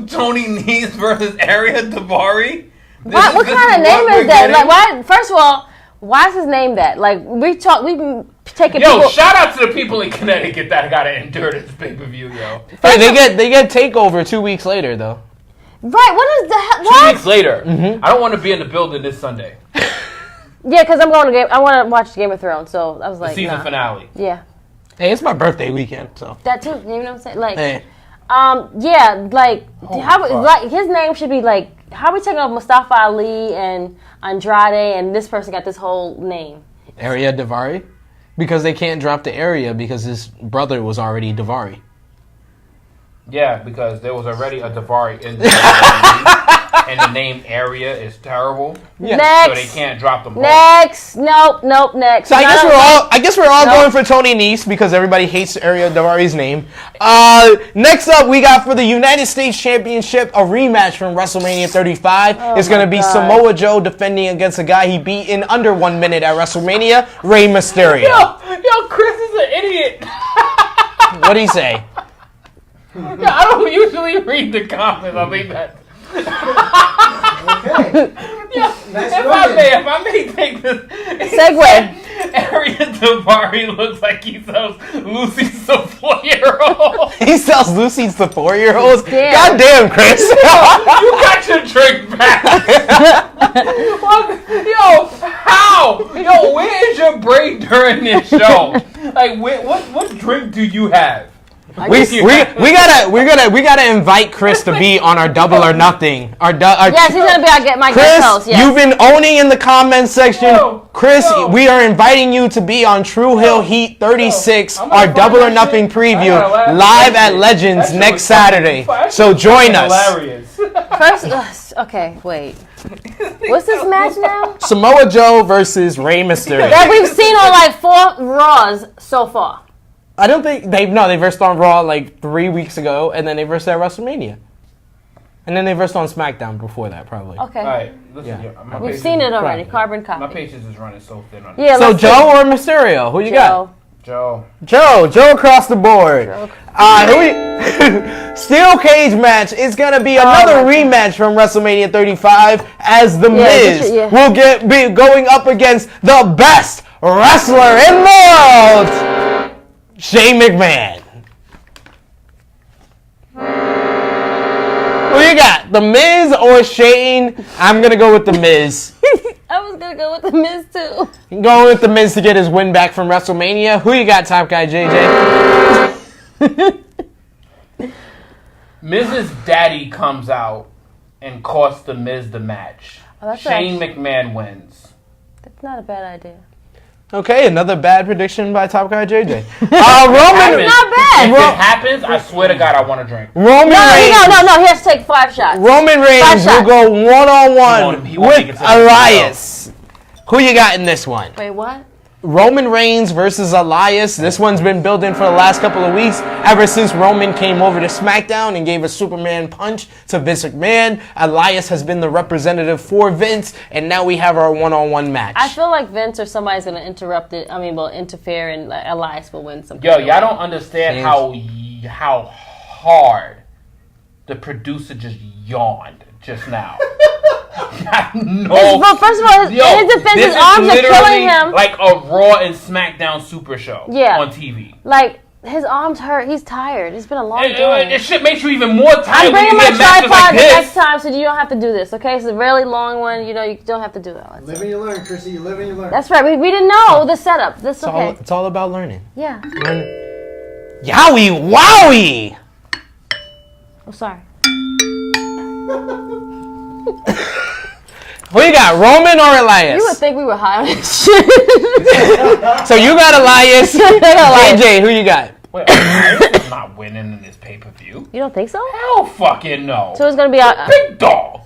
Tony Nese versus Ariel Daivari? What kind of name is that? Like, why? First of all, why is his name that? Like, we've been taking Yo, people. shout out to the people in Connecticut that gotta endure this pay-per-view, yo. Hey, they get Takeover 2 weeks later though. Right, what is the hell? 2 What? weeks later. I don't want to be in the building this Sunday. Yeah, because I want to watch Game of Thrones, so I was like, Season nah. finale. Yeah. Hey, it's my birthday weekend, so. That too, you know what I'm saying? Like, Hey. yeah, like, how, fuck. like, his name should be like, how are we taking off Mustafa Ali and Andrade and this person got this whole name? Ariel Daivari? Because they can't drop the area because his brother was already Daivari. Yeah, because there was already a Daivari in the and the name area is terrible. Yeah. Next. So they can't drop them both. Next. Nope, next. So I guess we're all No. going for Tony Nese because everybody hates Ariel Daivari's name. Next up, we got for the United States Championship a rematch from WrestleMania 35. It's going to be God. Samoa Joe defending against a guy he beat in under 1 minute at WrestleMania, Rey Mysterio. Yo, Chris is an idiot. What'd he say? Yo, I don't usually read the comments. I think that. Okay. Yeah, That's if I may take this. Segue. Arian Davari looks like he sells Lucy's to 4-year-old. He sells Lucy's to 4-year-olds? Damn. God damn, Chris. You got your drink back. Yo, how? Yo, where is your break during this show? Like, what drink do you have? We gotta invite Chris to be on our Double or Nothing. Yes, he's gonna be my Chris, guest host. Yes. you've been owning in the comments section. Chris, yo. we are inviting you to be on True Hill Heat 36, I'm our gonna Double or find that Nothing shit. preview, I gotta laugh. live That at shit- Legends that shit next was Saturday. fucking- So join us. Hilarious. First, okay, wait. What's this match now? Samoa Joe versus Rey Mysterio. That we've seen on like 4 Raws so far. I don't think they versed on Raw like 3 weeks ago, and then they versed at WrestleMania, and then they versed on SmackDown before that, probably. Okay. All right, listen, Yeah. my We've patience- seen it already. Right. Carbon My copy. patience is running so thin on Yeah. So let's Joe or Mysterio? Who you see. got? Joe. Joe across the board. Steel cage match is gonna be another rematch from WrestleMania 35 as The Miz will be going up against the best wrestler in the world, Shane McMahon. Who you got? The Miz or Shane? I'm gonna go with The Miz. I was gonna go with the Miz too. Going with The Miz to get his win back from WrestleMania. Who you got, Top Guy JJ? Miz's daddy comes out and costs the Miz the match. Oh, that's Shane McMahon wins. That's not a bad idea. Okay, another bad prediction by Top Guy JJ. Roman. Happens. Not bad. If it happens, I swear to God, I want to drink. Roman Reigns. No. He has to take 5 shots. Roman Reigns will go one-on-one He won't make with it to the Elias. Who you got in this one? Wait, what? Roman Reigns versus Elias. This one's been building for the last couple of weeks. Ever since Roman came over to SmackDown and gave a Superman punch to Vince McMahon, Elias has been the representative for Vince, and now we have our one-on-one match. I feel like Vince or somebody's gonna interfere and like, Elias will win some. Yo, y'all don't understand how hard the producer just yawned just now. Well, first of all, in his defense, this his is arms are killing literally him. like a Raw and SmackDown Super Show on TV. Like, his arms hurt. He's tired. It's been a long day. This shit makes you even more tired I'm when bringing you my get matches tripod like the this. next time so you don't have to do this, okay? It's a really long one. You know, you don't have to do that one. Live and you learn, Krssi. You live and you learn. That's right. We didn't know the setup. That's okay. It's all about learning. Yeah. Yowie wowie! Oh, sorry. Who you got, Roman or Elias? You would think we were high on this shit. So you got Elias. JJ, who you got? Wait, Elias is not winning in this pay-per-view. You don't think so? Hell fucking no. So it's gonna be a Big dog.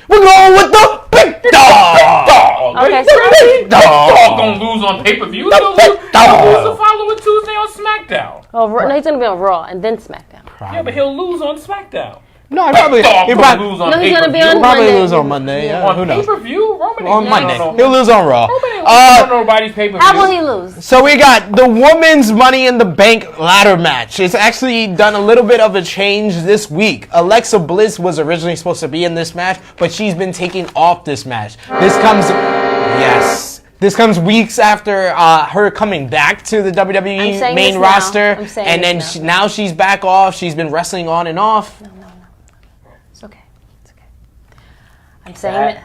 We're going with the big dog! Dog. Okay, The big dog gonna lose on pay-per-view. He'll lose the following Tuesday on SmackDown. Oh, no, he's gonna be on Raw and then SmackDown. Yeah, but he'll lose on SmackDown. No, he probably lose on No, he's gonna be pay-per-view. on probably Monday. lose on Monday. Yeah, On who knows? pay-per-view? Roman On ain't- Monday. No. He'll lose on Raw. Roman ain't losing on nobody's pay-per-view. How will he lose? So we got the women's Money in the Bank ladder match. It's actually done a little bit of a change this week. Alexa Bliss was originally supposed to be in this match, but she's been taken off this match. This comes weeks after her coming back to the WWE main roster, and then now she's back off. She's been wrestling on and off. No. It's okay. I'm saying it.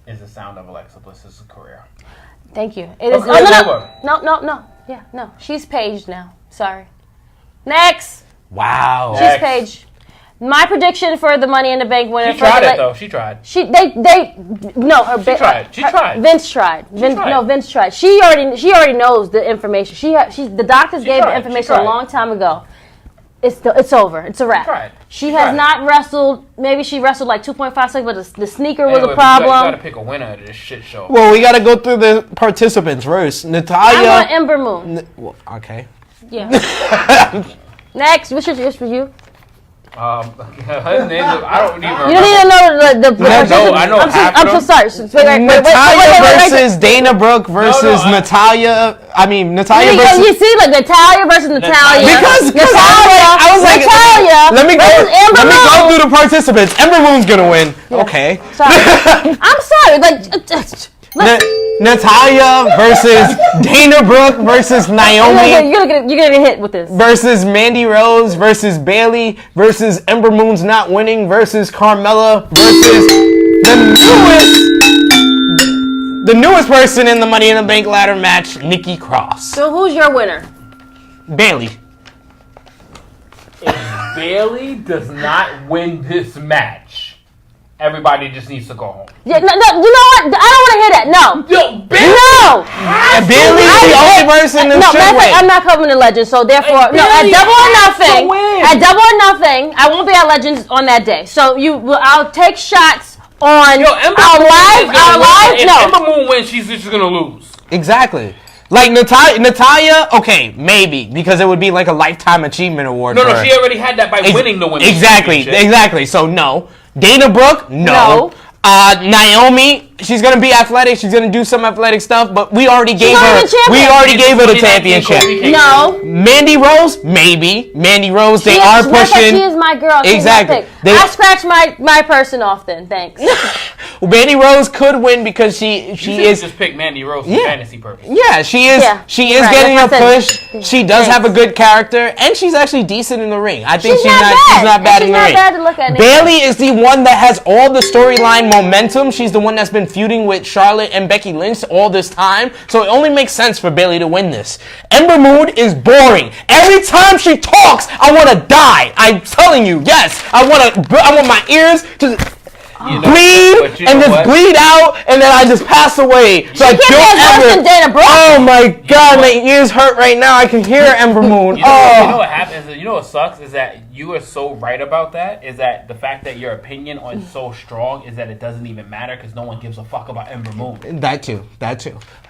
Is the sound of Alexa Bliss's career. Thank you. It is. career's No. over. No. Yeah, no. She's paged now. Sorry. Next. Wow. She's paged. My prediction for the Money in the Bank winner. She tried it though. She tried. Tried. Vince tried. Vince tried. She already knows the information. The doctors gave the information a long time ago. It's over. It's a wrap. She has not wrestled. Maybe she wrestled like 2.5 seconds, but the sneaker was a problem. You gotta pick a winner of this shit show. Well, we gotta go through the participants first. Natalia. I want Ember Moon. Okay. Yeah. Next, which is for you? Her name. I don't even. You don't need to know the No, I know. I'm so sorry. Natalia versus Dana Brooke versus Natalia. I mean, Natalia versus. You see, like Natalia versus Natalia. Because Natalia, I was like, Natalia. let me go through the participants. Ember Moon's gonna win. Yeah. Okay. Sorry. I'm sorry. Like, Natalya versus Dana Brooke versus Naomi. You're gonna get hit with this. Versus Mandy Rose versus Bayley versus Ember Moon's not winning versus Carmella versus the newest person in the Money in the Bank ladder match, Nikki Cross. So who's your winner? Bayley. If Bayley does not win this match, everybody just needs to go home. Yeah, no, you know what? I don't want to hear that. No. Bayley No. Bayley's the only person that should win. I'm not covering the Legends, so therefore, no. At Double or Nothing, I won't be at Legends on that day. So I'll take shots on our live. If Ember Moon wins, she's just gonna lose. Exactly. Like Natalya, okay, maybe, because it would be like a lifetime achievement award. No, she already had that by winning the women's championship. Exactly. So no. Dana Brooke, no. Naomi, she's gonna be athletic. She's gonna do some athletic stuff, but we already gave her the championship. No. Mandy Rose, maybe. Mandy Rose, they are pushing. She is my girl. Exactly. I scratched my person off then. Thanks. Mandy Rose could win because she is just pick Mandy Rose for fantasy purpose. Yeah, she is getting a push. She does have a good character, and she's actually decent in the ring. I think she's not bad in the ring. She's not bad to look at. Bayley is the one that has all the storyline momentum. She's the one that's been feuding with Charlotte and Becky Lynch all this time, so it only makes sense for Bayley to win this. Ember Moon is boring. Every time she talks, I want to die. I'm telling you, yes. I want my ears to bleed bleed out, and then I just pass away. So I don't ever. Oh my God, my ears hurt right now. I can hear Ember Moon. You know what happens? You know what sucks is that you are so right about that. Is that the fact that your opinion is so strong is that it doesn't even matter because no one gives a fuck about Ember Moon. That too.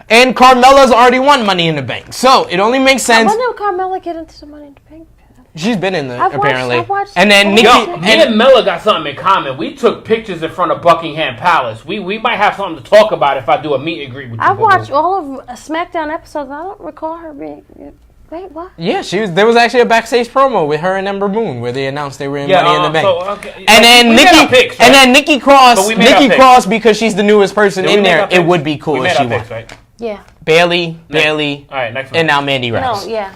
And Carmella's already won Money in the Bank, so it only makes sense. When did Carmella get into the Money in the Bank? She's been in there, apparently. I've watched and then Nikki... me and Mella got something in common. We took pictures in front of Buckingham Palace. We might have something to talk about if I do a meet and greet with you. I've watched all of SmackDown episodes. I don't recall her being... Wait, what? Yeah, there was actually a backstage promo with her and Ember Moon where they announced they were in Money in the Bank. And then Nikki Cross, because she's the newest person in there, it would be cool if she won. Right? Yeah. Bayley, all right, next one. and now Mandy Rose. No, yeah.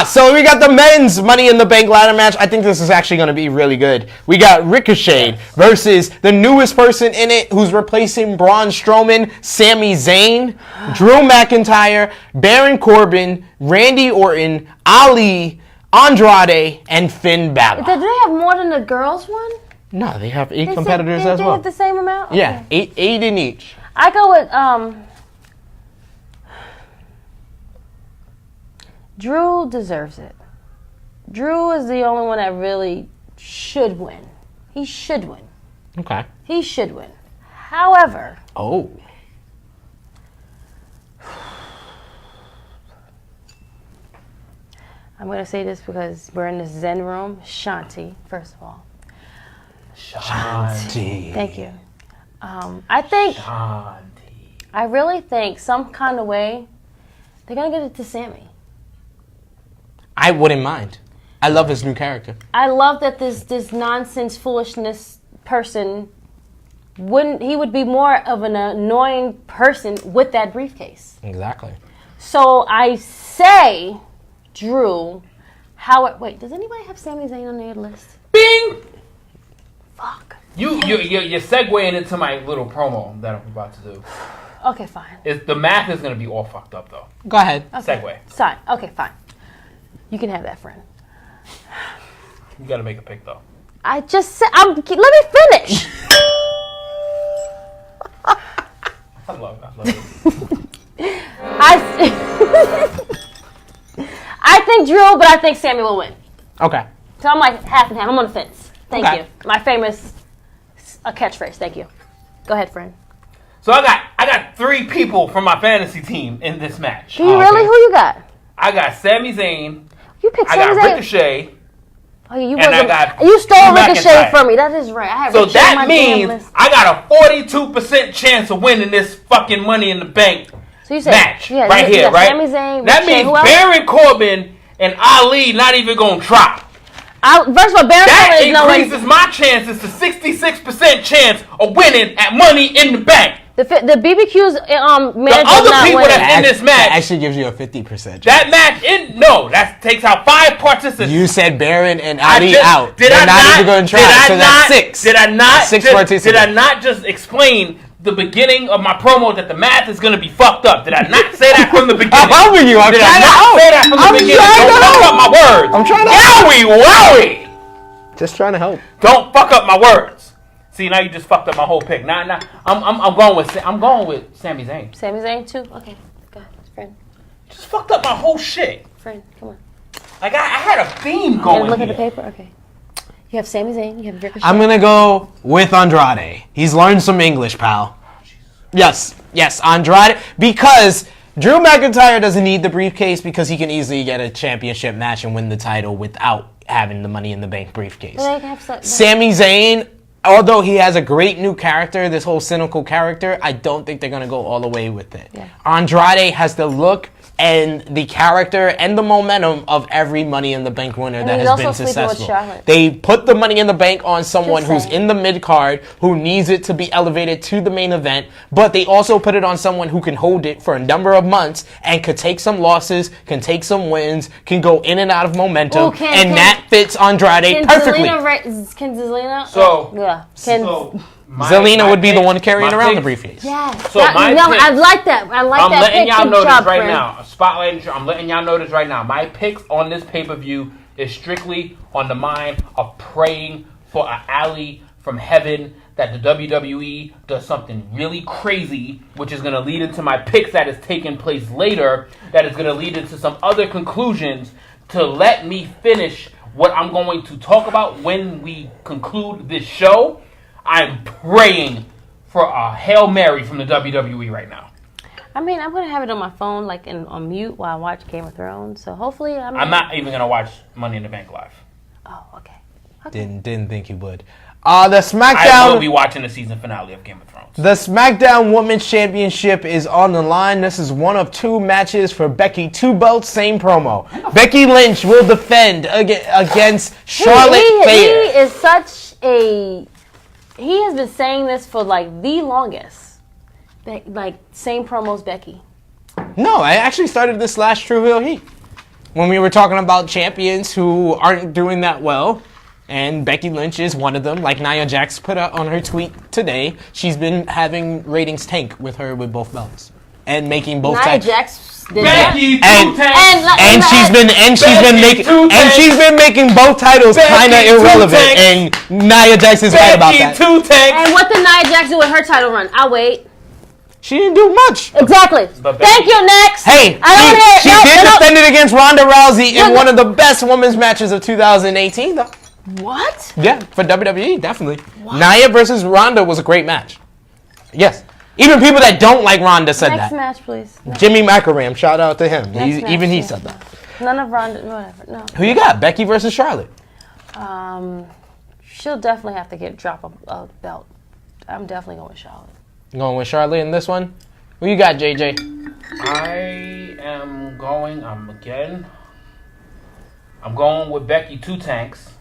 So we got the men's Money in the Bank ladder match. I think this is actually going to be really good. We got Ricochet versus the newest person in it who's replacing Braun Strowman, Sami Zayn, Drew McIntyre, Baron Corbin, Randy Orton, Ali, Andrade, and Finn Balor. Did they have more than the girls one? No, they have 8 competitors as well. They have the same amount? Okay. Yeah, 8 in each. I go with Drew deserves it. Drew is the only one that really should win. He should win. Okay. He should win. However... Oh. I'm going to say this because we're in this Zen room. Shanti, first of all. Shanti. Thank you. I really think some kind of way they're going to get it to Sammy. I wouldn't mind. I love his new character. I love that this nonsense foolishness person would be more of an annoying person with that briefcase. Exactly. So I say Drew. Wait, does anybody have Sami Zayn on their list? Bing! Fuck. You're segueing into my little promo that I'm about to do. Okay, fine. The math is going to be all fucked up, though. Go ahead. Okay. Segue. Fine. Okay, fine. You can have that, friend. You got to make a pick, though. I just said, let me finish. I love it. I think Drew, but I think Sammy will win. Okay. So I'm like half and half. I'm on the fence. Thank Okay. you. My famous catchphrase. Thank you. Go ahead, friend. So I got 3 people from my fantasy team in this match. Do you really? Who you got? I got Sami Zayn. You picked I Sami got Zayn. Ricochet. Oh, yeah, you stole Drew Ricochet McIntyre. from me. That is right. I have So Ricochet on that my damn means list. I got a 42% chance of winning this fucking Money in the Bank So you said match yeah, right you here, got right? Sami Zayn, That Ricochet, means who else? Baron Corbin and Ali not even gonna try. First of all, Baron That Corbin is no way. increases my chances to 66% chance of winning at Money in the Bank. The BBQ's manager The other not people winning. that's in this match. That actually gives you a 50%. That match that takes out 5 participants. You said Baron and Ali out. Did They're I not not even going to try. So that's 6. Did I not? Six Did participants. I not just explain the beginning of my promo that the math is going to be fucked up? Did I not say that from the beginning? I'm helping you. I'm Did I trying to not help. say that from the beginning? Don't fuck up my words. I'm trying to Yowie, wowie. Just trying to help. Don't fuck up my words. See, now you just fucked up my whole pick. I'm going with Sami Zayn. Sami Zayn too. Okay, go ahead, friend. Just fucked up my whole shit. Friend, come on. Like I had a theme You going. look at here. the paper. Okay. You have Sami Zayn. You have Ricochet. I'm going to go with Andrade. He's learned some English, pal. Yes, Andrade. Because Drew McIntyre doesn't need the briefcase because he can easily get a championship match and win the title without having the Money in the Bank briefcase. Sami Zayn, although he has a great new character, this whole cynical character, I don't think they're going to go all the way with it. Yeah. Andrade has the look and the character and the momentum of every Money in the Bank winner that has been successful. They put the Money in the Bank on someone who's in the mid card, who needs it to be elevated to the main event, but they also put it on someone who can hold it for a number of months and could take some losses, can take some wins, can go in and out of momentum, that fits Andrade perfectly. Can Zelina? So, yeah. Zelina would be the one carrying around the briefcase. Yes. So I like that. I like that. I'm letting y'all know this right friend. now. I'm letting y'all know this right now. My picks on this pay-per-view is strictly on the mind of praying for an alley from heaven that the WWE does something really crazy, which is going to lead into my picks that is taking place later, that is going to lead into some other conclusions to let me finish what I'm going to talk about when we conclude this show. I'm praying for a Hail Mary from the WWE right now. I mean, I'm going to have it on my phone, like on mute while I watch Game of Thrones. So hopefully I'm not even going to watch Money in the Bank live. Oh, okay. Didn't think you would. The SmackDown. I will be watching the season finale of Game of Thrones. The SmackDown Women's Championship is on the line. This is one of 2 matches for Becky. 2 belts, same promo. Becky Lynch will defend against Charlotte Flair. He is such a... He has been saying this for like the longest. Like, same promos, Becky. No, I actually started this last True Heel Heat. When we were talking about champions who aren't doing that well. And Becky Lynch is one of them. Like Nia Jax put out on her tweet today, she's been having ratings tank with her with both belts. And making both Nia Jax did Becky that. And she's been making both titles kind of irrelevant. And Nia Jax is right about that. And what did Nia Jax do with her title run? I'll wait. She didn't do much. Exactly. Thank you, next. Hey, she did defend it against Ronda Rousey in one of the best women's matches of 2018, though. What? Yeah, for WWE, definitely. What? Nia versus Ronda was a great match. Yes. Even people that don't like Ronda said Next that. match, please. No. Jimmy McElram, shout out to him. Match, he said that. None of Ronda, whatever. No. Who you got? Becky versus Charlotte. She'll definitely have to drop a belt. I'm definitely going with Charlotte. Going with Charlotte in this one? Who you got, JJ? I'm going with Becky 2 Tanks.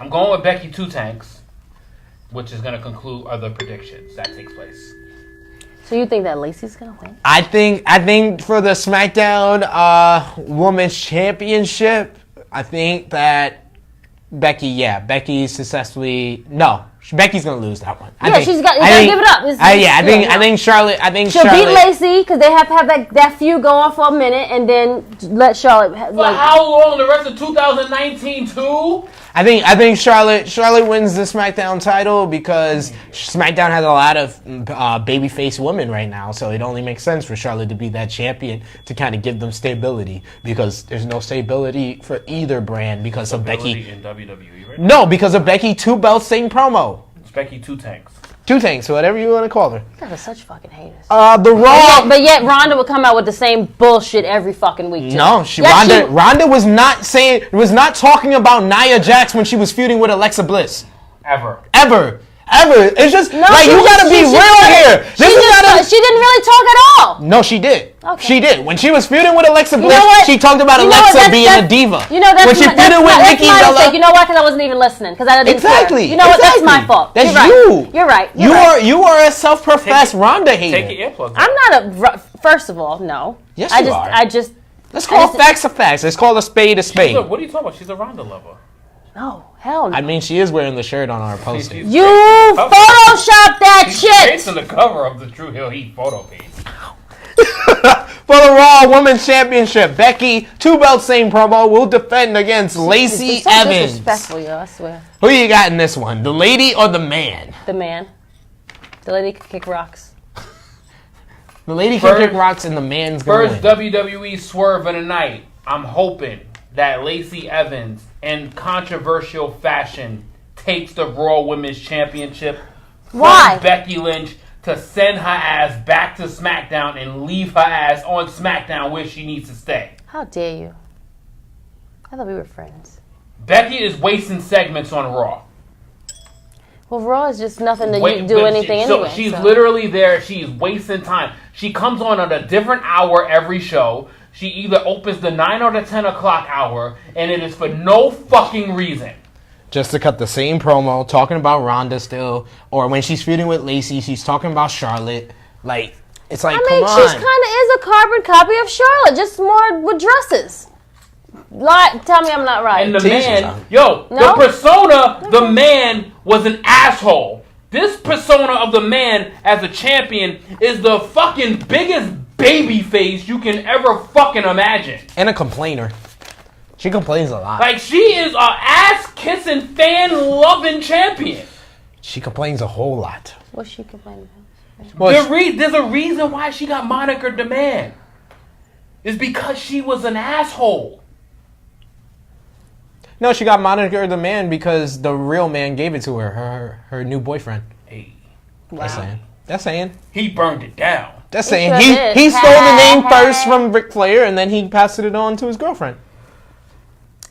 I'm going with Becky 2 Tanks, which is going to conclude other predictions that takes place. So you think that Lacey's going to win? I think for the SmackDown Women's Championship, I think that Becky successfully... No, Becky's going to lose that one. She's got to give it up. I think Charlotte... She'll beat Lacey because they have to have that feud go on for a minute and then let Charlotte... how long? The rest of 2019 too? I think Charlotte wins the SmackDown title because SmackDown has a lot of babyface women right now, so it only makes sense for Charlotte to be that champion to kind of give them stability because there's no stability for either brand because of Becky. In WWE, right? No, because of Becky 2 belts, same promo. It's Becky 2 Tanks. 2 Tanks, whatever you want to call her. You guys are such fucking haters. The Raw. But yet Ronda would come out with the same bullshit every fucking week. Too. No, Ronda was not talking about Nia Jax when she was feuding with Alexa Bliss. Ever. It's just you gotta be real here. She didn't really talk at all. No, she did. Okay. She did. When she was feuding with Alexa Bliss, know what? she talked about You know what? Alexa being a diva. You know, that's when she my, feuded with that's Nikki my Bella. mistake. You know why? Because I wasn't even listening. Because I didn't Exactly. care. You know what? That's my fault. That's You're you. Right. You're right. You are a self-professed Ronda hater. Take your earplugs. I'm not a. First of all, no. Yes, I you just, are. I just. Let's call facts a facts. Let's call a spade a spade. What are you talking about? She's a Ronda lover. No, hell no. I mean, she is wearing the shirt on our poster. You photoshopped that She's shit. based on the cover of the True Hill Heat photo page. For the Raw Women's Championship, Becky, 2-belt same promo, will defend against Lacey It's so Evans. disrespectful, yo, I swear. Who you got in this one? The lady or the man? The man. The lady can kick rocks. The lady can kick rocks and the man's going First to win. WWE swerve of the night. I'm hoping that Lacey Evans, in controversial fashion, takes the Raw Women's Championship from Why? Becky Lynch to send her ass back to SmackDown and leave her ass on SmackDown where she needs to stay. How dare you? I thought we were friends. Becky is wasting segments on Raw. Well, Raw is just nothing to Wait, do but anything anyway. She's literally there. She's wasting time. She comes on at a different hour every show. She either opens the 9 or the 10 o'clock hour, and it is for no fucking reason. Just to cut the same promo, talking about Ronda still, or when she's feuding with Lacey, she's talking about Charlotte. Like, it's like, I mean, come she's on. kind of is a carbon copy of Charlotte, just more with dresses. Tell me I'm not right. And the Teach man, yourself. yo, No? the persona, the man was an asshole. This persona of the man as a champion is the fucking biggest baby face you can ever fucking imagine. And a complainer. She complains a lot. Like, she is a ass-kissing, fan-loving champion. She complains a whole lot. What's she complaining about? Well, There's a reason why she got monikered the man. It's because she was an asshole. no, she got monikered the man because the real man gave it to her new boyfriend. Hey, Wow. That's saying. he burned it down. That's He saying. sure He did. he stole the name first from Ric Flair, and then he passed it on to his girlfriend.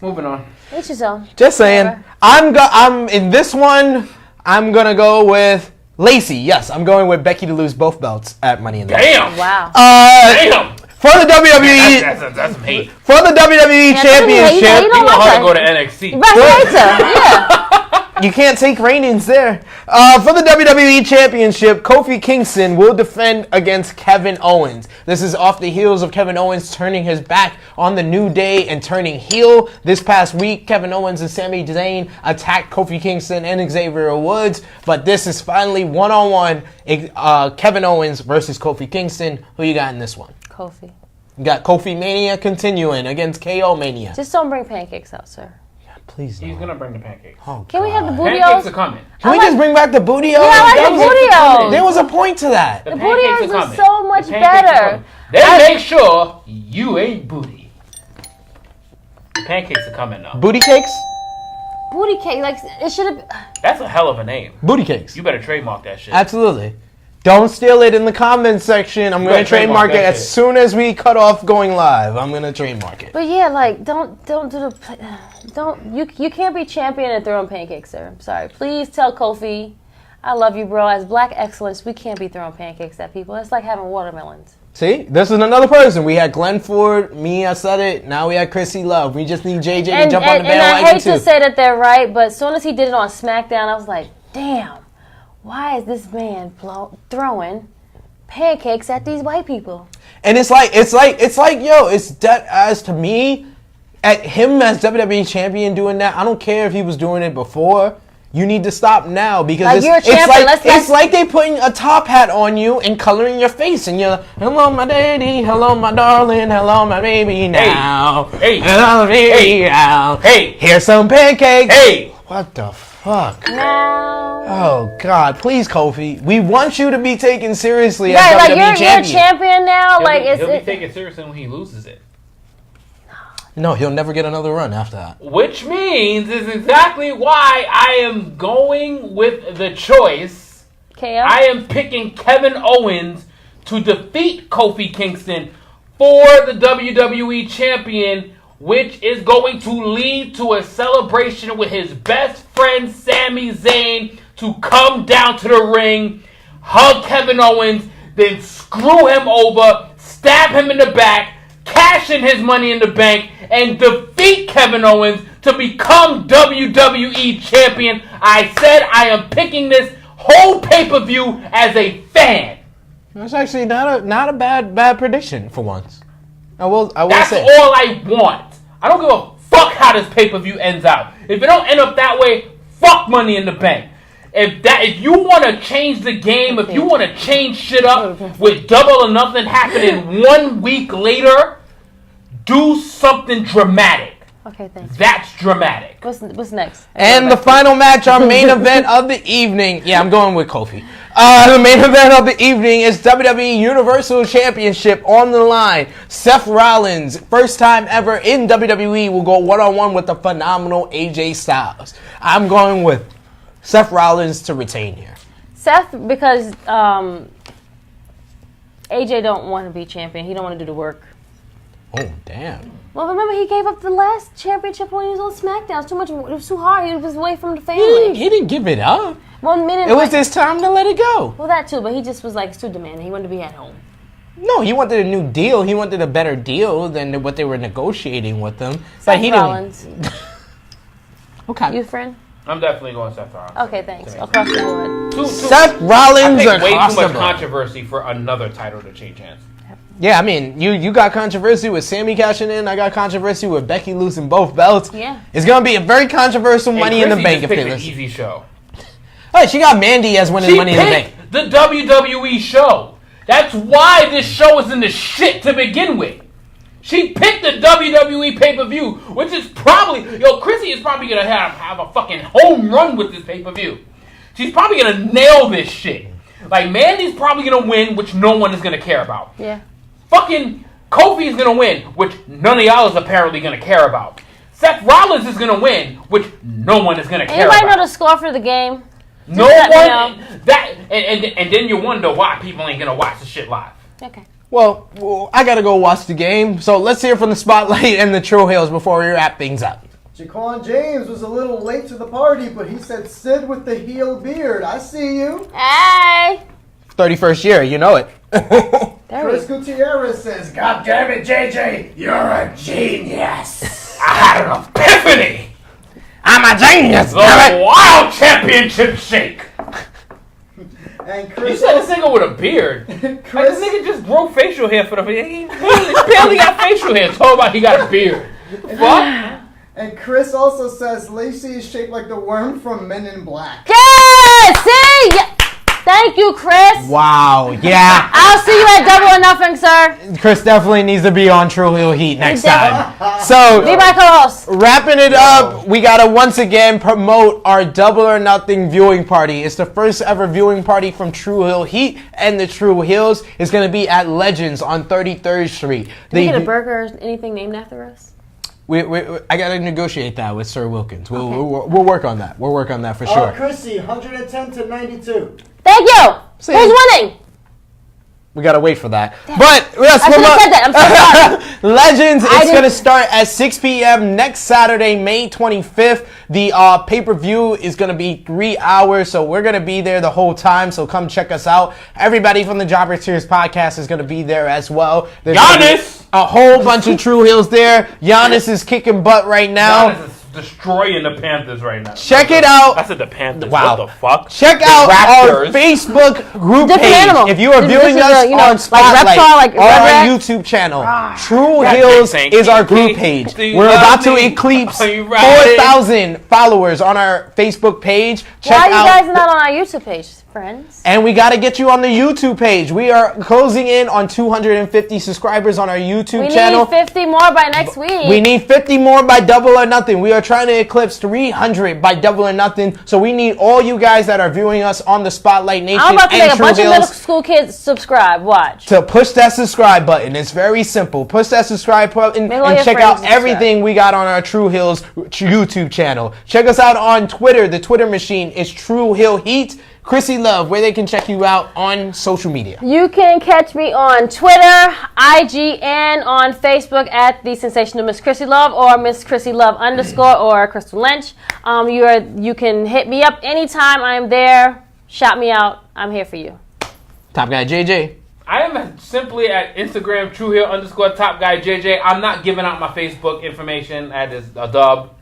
Moving on. Each his own. Just saying. Whatever. I'm in this one. I'm gonna go with Lacey. Yes, I'm going with Becky to lose both belts at Money in the Bank. Damn. Wow. Damn. For the WWE That's some hate. for the WWE Yeah, Championship. you You don't want her like to go to that. NXT. Right, later. Yeah. You can't take ratings there. For the WWE Championship, Kofi Kingston will defend against Kevin Owens. This is off the heels of Kevin Owens turning his back on the New Day and turning heel. This past week, Kevin Owens and Sami Zayn attacked Kofi Kingston and Xavier Woods, but this is finally one-on-one Kevin Owens versus Kofi Kingston. Who you got in this one? Kofi. You got Kofi Mania continuing against KO Mania. Just don't bring pancakes out, sir. Please He's don't. going to bring the pancakes. Oh, Can we have the God. Pancakes are bootios? coming. Can we just bring back the booty? Yeah, I like the bootios. There was a point to that. The bootios pancakes are coming. so much The pancakes are better. coming. They make sure you ain't booty. The pancakes are coming now. Booty cakes? Booty cake, like it should have. That's a hell of a name. Booty cakes. You better trademark that shit. Absolutely. Don't steal it in the comments section. I'm going better to trademark trademark it that as shit. soon as we cut off going live. I'm going to trademark it. But yeah, like don't do the you can't be champion and throwing pancakes, sir. I'm sorry. Please tell Kofi, I love you, bro. As Black excellence, we can't be throwing pancakes at people. It's like having watermelons. See? This is another person. We had Glenn Ford. Me, I said it. Now we had Krssi Love. We just need JJ to jump on the And I bandwagon hate too. to say that they're right, but as soon as he did it on SmackDown, I was like, damn, why is this man throwing pancakes at these white people? And it's like, yo, it's that as to me, at him as WWE champion doing that, I don't care if he was doing it before. You need to stop now because Like, you're a champion, it's like they putting a top hat on you and coloring your face and you're like, hello my daddy, hello my darling, hello my baby now. Hey. Hello baby now. Hey. Here's some pancakes. Hey. What the fuck? No. Oh God, please Kofi. We want you to be taken seriously Right, as like WWE you're a champion. champion now. Like he'll be it's taken seriously when he loses it. No, he'll never get another run after that. Which means is exactly why I am going with the choice. KO. I am picking Kevin Owens to defeat Kofi Kingston for the WWE Champion, which is going to lead to a celebration with his best friend Sami Zayn to come down to the ring, hug Kevin Owens, then screw him over, stab him in the back, cash in his money in the bank, and defeat Kevin Owens to become WWE champion. I said I am picking this whole pay-per-view as a fan. That's actually not a bad prediction for once. I will That's say. all I want. I don't give a fuck how this pay-per-view ends out. If it don't end up that way, fuck Money in the Bank. If you want to change the game, if you want to change shit up with Double or Nothing happening 1 week later, do something dramatic. Okay, thanks. That's dramatic. What's next? And the final match, our main event of the evening. Yeah, I'm going with Kofi. The main event of the evening is WWE Universal Championship on the line. Seth Rollins, first time ever in WWE, will go one-on-one with the phenomenal AJ Styles. I'm going with Seth Rollins to retain here. Seth, because AJ don't want to be champion. He don't want to do the work. Oh, damn. Well, remember he gave up the last championship when he was on SmackDown. It was too hard. He was away from the family. He didn't give it up. It was his time to let it go. Well, that too, but he just was like, it's too demanding. He wanted to be at home. No, he wanted a new deal. He wanted a better deal than what they were negotiating with them. Seth Rollins. Okay. You, friend? I'm definitely going Seth Rollins. Okay, thanks. Across the board. Seth Rollins I think way across too the much board. controversy for another title to change hands. Yeah, I mean, you got controversy with Sammy cashing in. I got controversy with Becky losing both belts. Yeah. It's going to be a very controversial Money in the Bank if they an listen. easy show. Oh, she got Mandy as winning Money in the Bank. The WWE show. That's why this show is in the shit to begin with. She picked the WWE pay-per-view, which is probably... Krssi is probably going to have a fucking home run with this pay-per-view. She's probably going to nail this shit. Like, Mandy's probably going to win, which no one is going to care about. Yeah. Fucking Kofi is going to win, which none of y'all is apparently going to care about. Seth Rollins is going to win, which no one is going to care about. Anybody know the score for the game? No one. And then you wonder why people ain't going to watch the shit live. Okay. Well, I got to go watch the game. So let's hear from the Spotlight and the True Hills before we wrap things up. Jaquan James was a little late to the party, but he said, Sid with the heel beard, I see you. Hey! 31st year, you know it. Chris Gutierrez says, God damn it, JJ, you're a genius. I had an epiphany. I'm a genius. The Wild Championship Shake. And You Chris, said this nigga with a beard. Like, this nigga just grow facial hair for the... He barely got facial hair. Told about he got a beard. Fuck. And Chris also says Lacey is shaped like the worm from Men in Black. Yeah! See? Yeah. Thank you, Chris. Wow, yeah. I'll see you at Double or Nothing, sir. Chris definitely needs to be on True Heel Heat next time. So, be my co-host. Wrapping it up, we got to once again promote our Double or Nothing viewing party. It's the first ever viewing party from True Heel Heat and the True Heels. It's going to be at Legends on 33rd Street. Can we get a burger or anything named after us? I got to negotiate that with Sir Wilkins. We'll work on that. We'll work on that for sure. Krssi, 110 to 92. Thank you. See? Who's winning? We gotta wait for that. Damn. But yes, I should have said that. I'm so sorry. Legends, it's gonna start at 6 p.m. next Saturday, May 25th. The pay-per-view is gonna be 3 hours, so we're gonna be there the whole time. So come check us out. Everybody from the Jobber Tears podcast is gonna be there as well. There's Giannis! a whole bunch of True Heels there. Giannis is kicking butt right now. Giannis is destroying the Panthers right now. Check it out. I said the Panthers. Wow. What the fuck? Check The out our Raptors. Facebook group Different page. animal. If you are This viewing is us a, on Spotlight Reptar, like or our Red Rat. YouTube channel, True God, Heels thank is you. our group page. Do you We're love about to me? eclipse Are you ready? 4,000 followers on our Facebook page. Check Why are you out. guys not on our YouTube page, friends? And we got to get you on the YouTube page. We are closing in on 250 subscribers on our YouTube We channel. need 50 more by next week. We need 50 more by Double or Nothing. We are trying to eclipse 300 by Double or Nothing. So we need all you guys that are viewing us on the Spotlight Nation I'm about to and make a True bunch of Heels middle school kids subscribe. Watch. to push that subscribe button. It's very simple. Push that subscribe button Make all and your check friends out subscribe. everything we got on our True Heels YouTube channel. Check us out on Twitter. The Twitter machine is True Heel Heat. Krssi Love, where they can check you out on social media. You can catch me on Twitter, IG, and on Facebook at the sensational Miss Krssi Love or Miss Krssi Love _ or Crystal Lynch. You can hit me up anytime. I'm there. Shout me out. I'm here for you. Top guy JJ. I am simply at Instagram, TrueHeal_TopGuyJJ. I'm not giving out my Facebook information. That is a dub.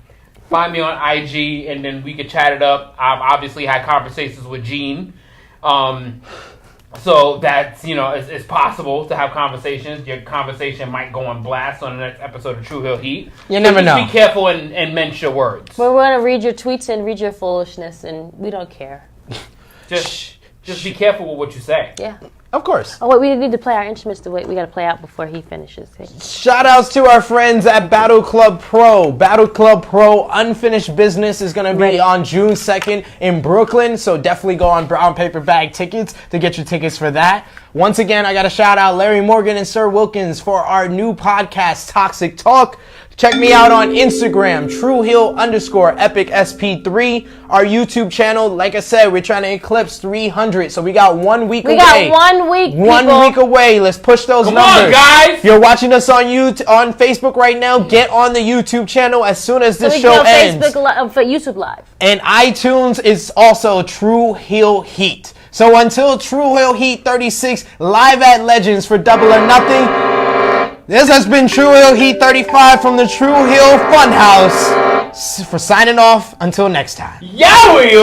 Find me on IG, and then we can chat it up. I've obviously had conversations with Gene. So that's, it's possible to have conversations. Your conversation might go on blast on the next episode of True Hill Heat. You never know. Be careful and mince your words. We're going to read your tweets and read your foolishness, and we don't care. Just be careful with what you say. Yeah. Of course. Oh, wait, we need to play our instruments we got to play out before he finishes. Shout outs to our friends at Battle Club Pro. Battle Club Pro Unfinished Business is going to be on June 2nd in Brooklyn. So definitely go on Brown Paper Bag Tickets to get your tickets for that. Once again, I got to shout out Larry Morgan and Sir Wilkins for our new podcast, Toxic Talk. Check me out on Instagram, TrueHeal_EpicSP3. Our YouTube channel, like I said, we're trying to eclipse 300. So we got 1 week away. We got 1 week, people. 1 week away. Let's push those numbers. Come on, guys. You're watching us on Facebook right now. Get on the YouTube channel as soon as this show ends. For YouTube Live. And iTunes is also True Hill Heat. So until True Hill Heat 36 live at Legends for Double or Nothing, this has been True Hill Heat 35 from the True Hill Funhouse. For signing off, until next time. Yowie!